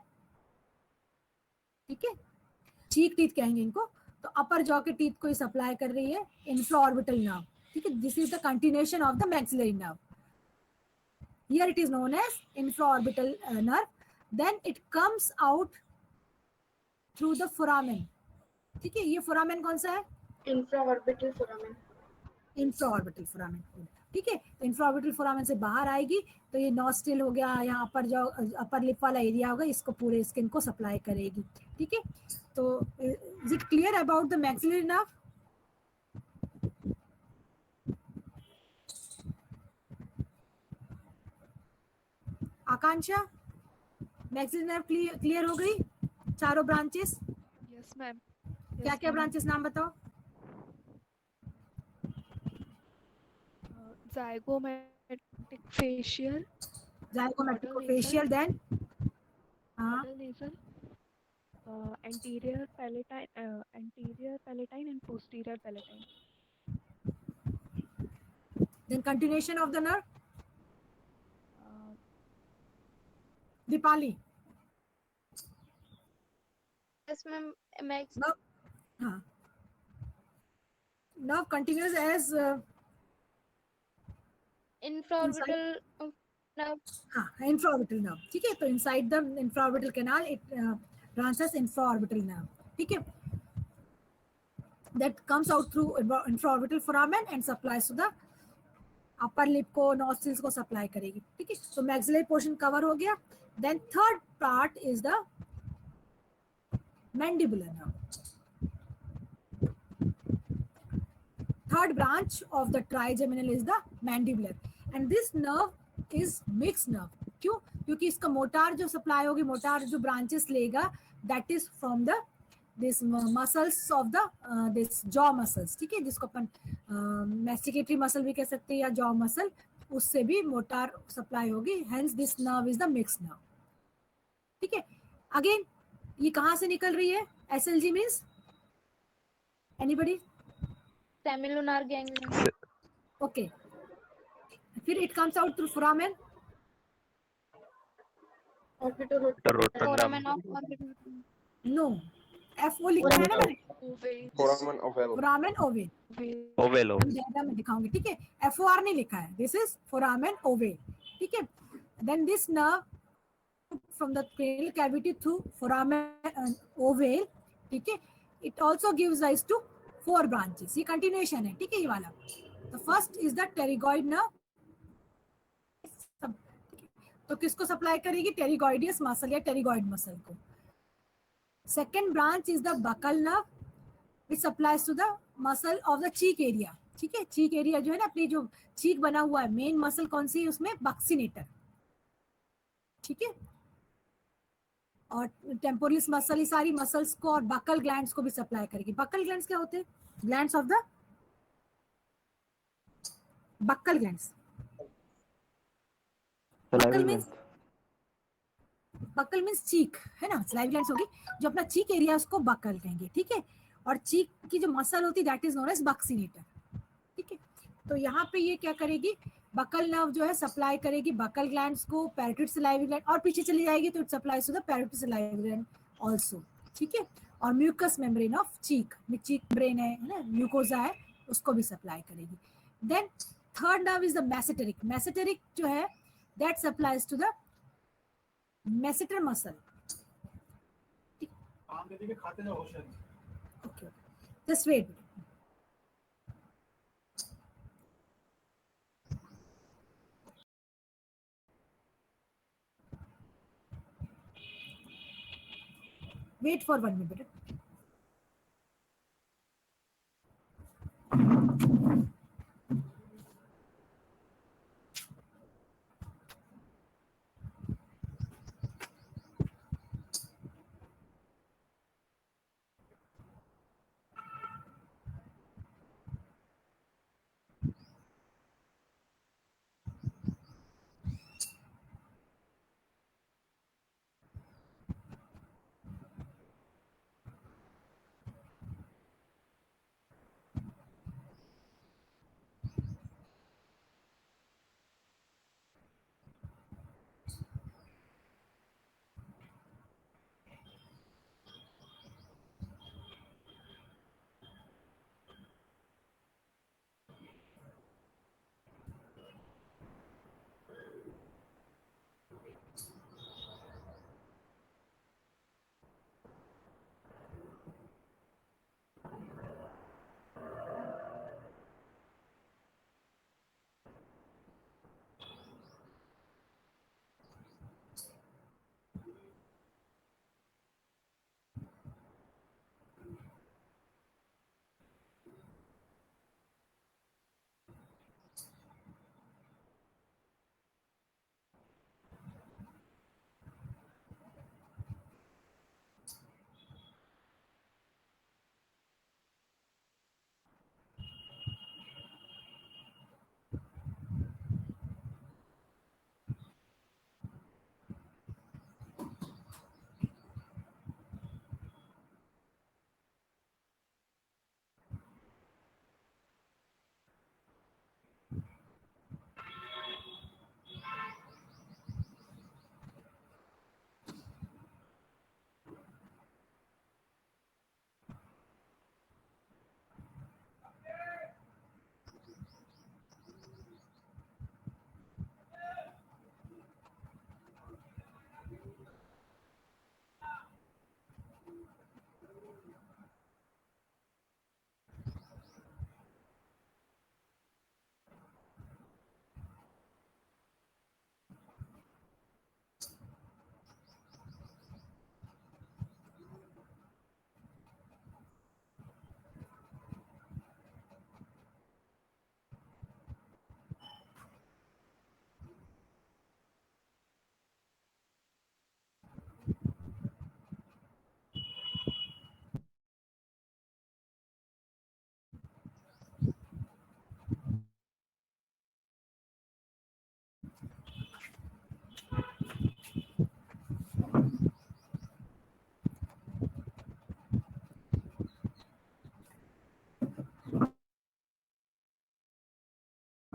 Speaker 1: ठीक है, चीक टीथ कहेंगे इनको, तो अपर जॉ के टीथ को ही सप्लाई कर रही है इंफ्राऑर्बिटल नर्व। ठीक है, this is the continuation of the maxillary nerve, here it is known as infraorbital nerve, then it comes out through the foramen. ठीक है, ये फोरामेन कौन सा है?
Speaker 3: Infraorbital foramen.
Speaker 1: Infraorbital foramen. ठीक है, तो इंफ्राऑर्बिटल फोरामेन से बाहर आएगी तो ये नॉस्ट्रिल हो गया, यहाँ अपर जो अपर लिप वाला एरिया होगा, इसको पूरे स्किन को सप्लाई करेगी। ठीक है, तो is it clear about the maxillary nerve? Akanksha, maxillary nerve clear हो गई? चारों ब्रांचेस,
Speaker 6: Yes, ma'am.
Speaker 1: क्या क्या ब्रांचेस नाम बताओ?
Speaker 6: Zygomatic facial,
Speaker 1: zygomaticofacial, then हाँ
Speaker 6: caudal nasal, anterior palatine and posterior palatine.
Speaker 1: Then continuation of the nerve,
Speaker 6: Uh,
Speaker 1: Deepali.
Speaker 3: Yes, ma'am. Max.
Speaker 1: हाँ, nerve continues as
Speaker 3: Infraorbital nerve.
Speaker 1: हाँ इंफ्राऑर्बिटल नर्व। ठीक है, तो inside the infraorbital canal it branches infraorbital nerve. ठीक है, that comes out through infraorbital foramen and supplies to the upper lip को, nostrils को supply करेगी। ठीक है, तो मैक्सिलरी पोर्शन कवर हो गया। Then third part is the mandibular nerve. Third branch of the trigeminal is the mandibular and this nerve is mixed nerve. क्यों? क्योंकि इसका मोटार जो सप्लाई होगी, मोटार जो ब्रांचेस लेगा, that is from the this muscles of the this jaw muscles. ठीक है, जिसको अपन masticatory muscle भी कह सकते हैं या jaw muscle, उससे भी मोटार सप्लाई होगी, hence this nerve is the mix nerve. ठीक है, अगेन ये कहाँ से निकल रही है? SLG means anybody?
Speaker 3: Semilunar ganglion.
Speaker 1: Okay, फिर it comes out through foramen,
Speaker 4: Rotenum.
Speaker 3: Foramen of orbital.
Speaker 1: नो, FO लिखा है ना मैंने,
Speaker 6: Ovale.
Speaker 5: foramen oval.
Speaker 1: foramen ovale,
Speaker 4: Oval.
Speaker 1: हम diagram में दिखाऊंगी। ठीक है, FOR नहीं लिखा है, दिस इज foramen ovale। ठीक है, then this nerve from the cranial cavity through foramen ovale, ठीक है, it also gives rise to 4 branches। ये continuation है, ठीक है, ये वाला। the first is the pterygoid nerve, तो किसको सप्लाई करेगी? टेरिगॉइडियस मसल या टेरिगॉइड मसल को। Second branch is the buccal nerve which supplies to the muscle of the cheek area. ठीक है, चीक एरिया जो है ना, अपनी जो चीक बना हुआ है, मेन मसल कौन सी है उसमें? बक्सिनेटर। ठीक है, और टेम्पोरियस मसल, ये सारी मसल्स को और बकल ग्लैंड्स को भी सप्लाई करेगी। बकल ग्लैंड्स क्या होते हैं? Glands of the buccal glands. Buccal means cheek है ना, स्लाइव ग्लैंड्स होगी, जो अपना चीक एरिया उसको बक्कल कहेंगे। ठीक है, और चीक की जो मसल होती है दैट इज नोन एज बक्सिनेटर। ठीक है, तो यहाँ पे ये क्या करेगी? बकल नर्व जो है सप्लाई करेगी बकल ग्लैंड्स को, पैरोटिड सलाइवरी ग्लैंड, और पीछे चली जाएगी तो it supplies to the parotid salivary gland also. ठीक है, और mucous membrane of cheek, cheek brain है ना, म्यूकोजा है, उसको भी सप्लाई करेगी। Then third nerve is the masseteric. Masseteric जो है that supplies to the masseter muscle. Okay, just wait. Wait for 1 minute.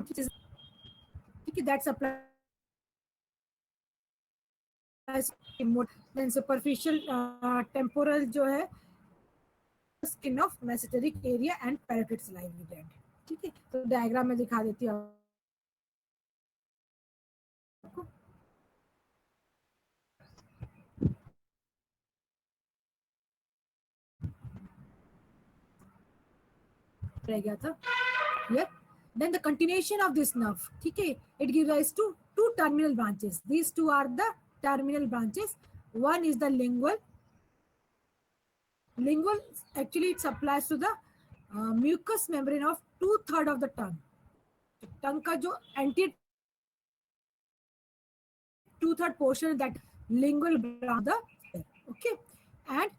Speaker 1: which is ठीक है, that supplies remote, then superficial temporal जो है skin of mesenteric area and parotid salivary gland. ठीक है, तो diagram में दिखा देती हूँ आपको. रह गया था. Here, then the continuation of this nerve, ठीक है, it gives rise to two terminal branches. These two are the terminal branches. One is the lingual. Lingual actually it supplies to the mucous membrane of 2/3 of the tongue. Tongue का जो anterior 2/3 portion that lingual branch, okay, and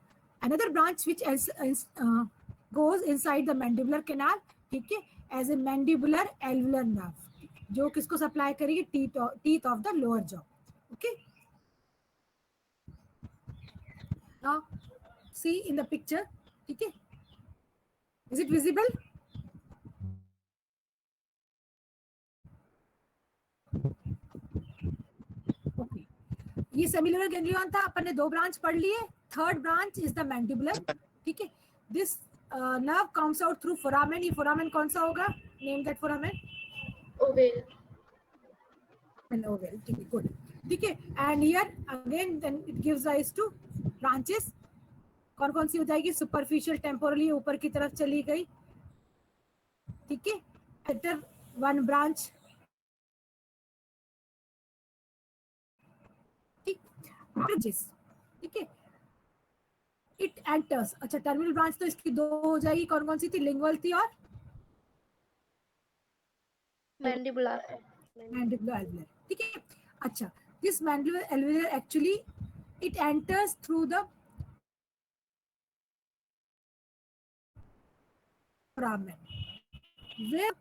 Speaker 1: another branch which goes inside the mandibular canal, ठीक है, as a mandibular alveolar nerve, जो किसको supply करेगी, teeth of the lower jaw. Okay, now see in the picture, ठीक है, is it visible? Okay, ये similar ganglion था, अपन ने 2 ब्रांच पढ़ लिए. Third branch is the mandibular. ठीक है, this nerve comes out through foramen. ये foramen कौन सा होगा? Name that foramen.
Speaker 3: Oval.
Speaker 1: An oval. ठीक है, good. ठीक है, and here again then it gives rise to branches. कौन कौन सी हो जाएगी? सुपरफिशियल टेम्पोरली ऊपर की तरफ चली गई. ठीक है, after one branch. ठीक है, इट एंटर्स. अच्छा, टर्मिनल ब्रांच तो इसकी 2 हो जाएगी. कौन कौन सी थी? लिंगुअल थी और
Speaker 3: Mandibular.
Speaker 1: Mandibular alveolar. ठीक है, अच्छा, this mandibular alveolar actually it enters through the foramen. Where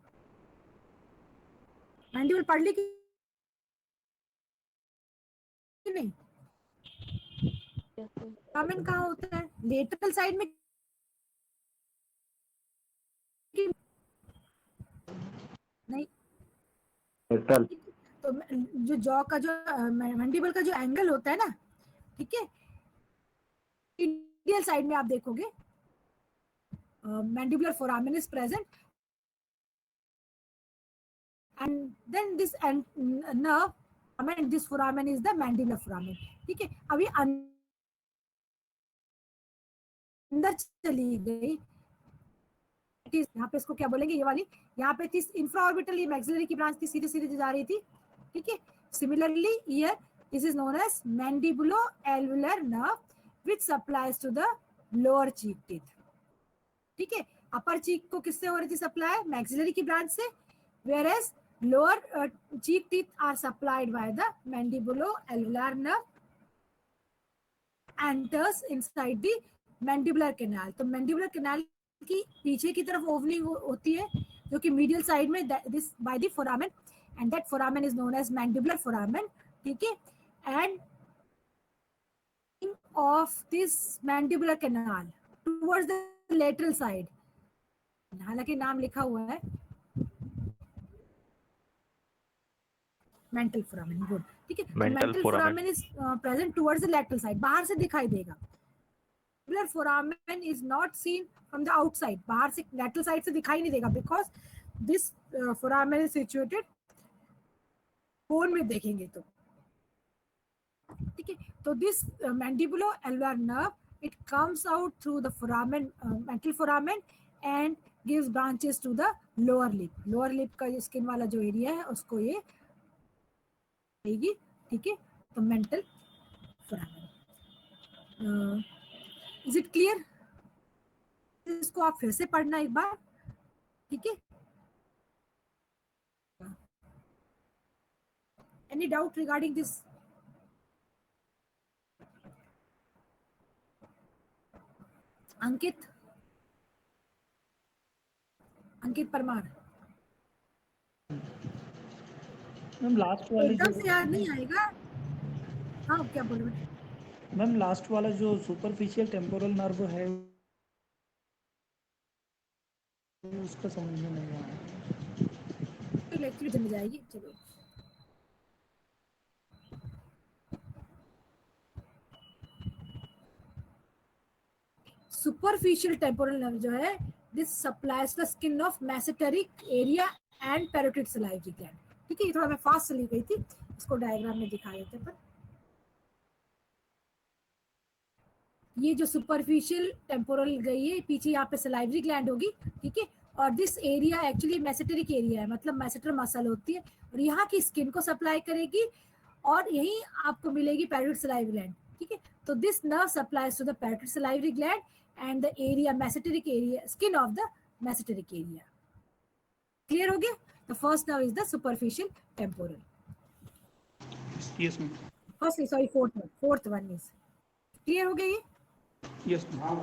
Speaker 1: मैंडिबुल पढ़ ली कि नहीं? फोरामेन कहाँ होता है? लेटरल साइड में नहीं.
Speaker 4: लेटरल.
Speaker 1: तो जो जॉ का जो मैंडिबल का जो एंगल होता है ना, ठीक है, मीडियल साइड में आप देखोगे mandibular foramen is present, and then this nerve, I mean this foramen is the mandibular foramen. ठीक है, अभी अंदर चली गई. यहाँ पे इसको क्या बोलेंगे? ये वाली यहाँ पे थी इंफ्राऑर्बिटल, ये मैक्सिलरी की ब्रांच थी, सीधे सीधे जा रही थी. ठीक है, similarly here this is known as mandibulo-alveolar nerve which supplies to the lower cheek teeth. ठीक है, अपर चीक को किससे हो रही थी सप्लाई? मैक्सिलरी की ब्रांच से. whereas lower cheek teeth are supplied by the mandibulo-alveolar nerve enters inside the mandibular canal. तो mandibular canal की पीछे की तरफ ओवनिंग होती है, जो कि मीडियल साइड में this by the foramen, and that foramen is known as mandibular foramen. ठीक है, end of this mandibular canal towards the lateral side, हालांकि नाम लिखा हुआ है मेंटल फोरामेन. गुड. ठीक है, mental foramen is present towards the lateral side, बाहर से दिखाई देगा. Foramen is not seen from the outside, बाहर से लेटरल साइड से दिखाई नहीं देगा, because this foramen is situated bone में देखेंगे तो. ठीक है, तो this mandibulo-alveolar nerve it comes out through the foramen, mental foramen, and gives branches to the lower lip. lower lip का जो स्किन वाला जो एरिया है उसको ये देगी. ठीक है, तो mental foramen. Is it clear? इसको आप फिर से पढ़ना एक बार. ठीक है, any doubt regarding this? Ankit Parmar.
Speaker 7: Ma'am last वाले
Speaker 1: एकदम से याद नहीं आएगा. हाँ, क्या बोल रहे?
Speaker 7: मैम लास्ट वाला जो सुपरफिशियल टेम्पोरल नर्व है उसका समझ में नहीं आया.
Speaker 1: एक्चुअली जम जाएगी। चलो सुपरफिशियल टेम्पोरल नर्व जो है, this supplies the skin of mesenteric area and parotid salivary gland. ठीक है, ये थोड़ा मैं फास्ट चली गई थी, इसको डायग्राम में दिखा देते हैं। ये जो सुपरफिशियल टेम्पोरल गई है, पीछे यहाँ पे सलाइवरी ग्लैंड होगी। ठीक है, और this area actually mesenteric area है, मतलब मेसेंटर मसल होती है, और यहाँ की स्किन को सप्लाई करेगी, और यही आपको मिलेगी पैरोटिड सलाइवरी ग्लैंड। ठीक है, तो this nerve supplies to the parotid salivary gland and the area mesenteric area skin of the mesenteric area. Clear हो गया? The first nerve is the superficial temporal.
Speaker 7: Yes, ma'am.
Speaker 1: Firstly, sorry, fourth one is clear हो गया ये?
Speaker 7: Yes, ma'am.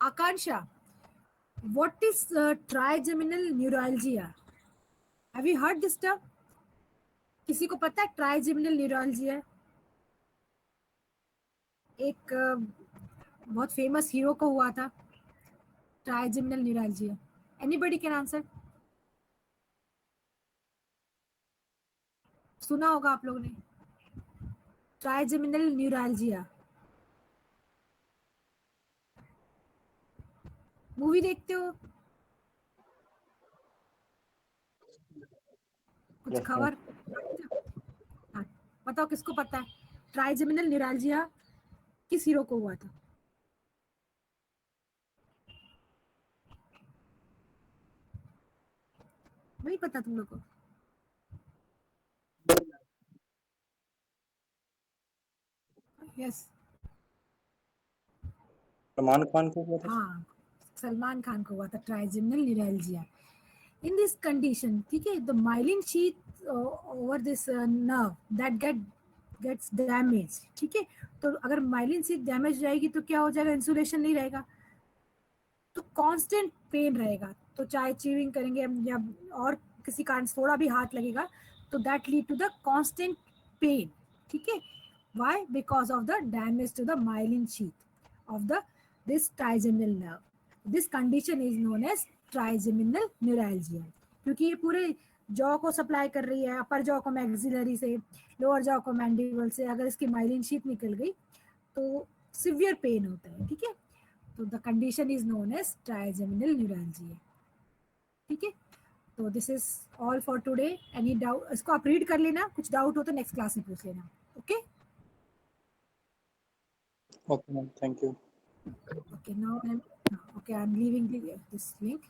Speaker 1: Akansha, what is trigeminal neuralgia? Have you heard this term? किसी को पता है trigeminal न्यूरॉलजिया? एक बहुत फेमस हीरो को हुआ था trigeminal neuralgia. Anybody can answer? सुना होगा आप लोगों ने ट्राइजेमिनल न्यूरॉलजिया। मूवी देखते हो? कुछ
Speaker 4: Yes,
Speaker 1: खबर? हाँ, बताओ किसको पता है ट्राइजेमिनल न्यूरॉलजिया किस हीरो को हुआ था? नहीं पता तुम लोग को? यस,
Speaker 2: सलमान खान को हुआ था।
Speaker 1: हाँ, सलमान खान को हुआ था ट्राइजेमिनल न्यूरॉलजिया। In this condition, ठीक है, the myelin sheath over this nerve that gets damaged. ठीक है, तो अगर myelin sheath डैमेज जाएगी तो क्या हो जाएगा? इंसुलेशन नहीं रहेगा, तो कांस्टेंट पेन रहेगा। तो चाहे चीविंग करेंगे या और किसी कारण थोड़ा भी हाथ लगेगा तो that lead to the constant pain. ठीक है, why? Because of the damage to the myelin sheath of the this trigeminal nerve. This condition is known as trigeminal neuralgia, क्योंकि ये पूरे जॉ को सप्लाई कर रही है, अपर जॉ को मैक्सिलरी से, लोअर जॉ को मैंडिबल से। अगर इसकी माइलिन शीट निकल गई तो सिवियर पेन होता है। ठीक है, तो the condition is known as trigeminal neuralgia. ठीक है, तो this is all for today. Any doubt? इसको आप रीड कर लेना, कुछ डाउट हो तो नेक्स्ट क्लास में पूछ लेना। Okay
Speaker 2: okay ma'am, thank you.
Speaker 1: okay, now I'm leaving this link.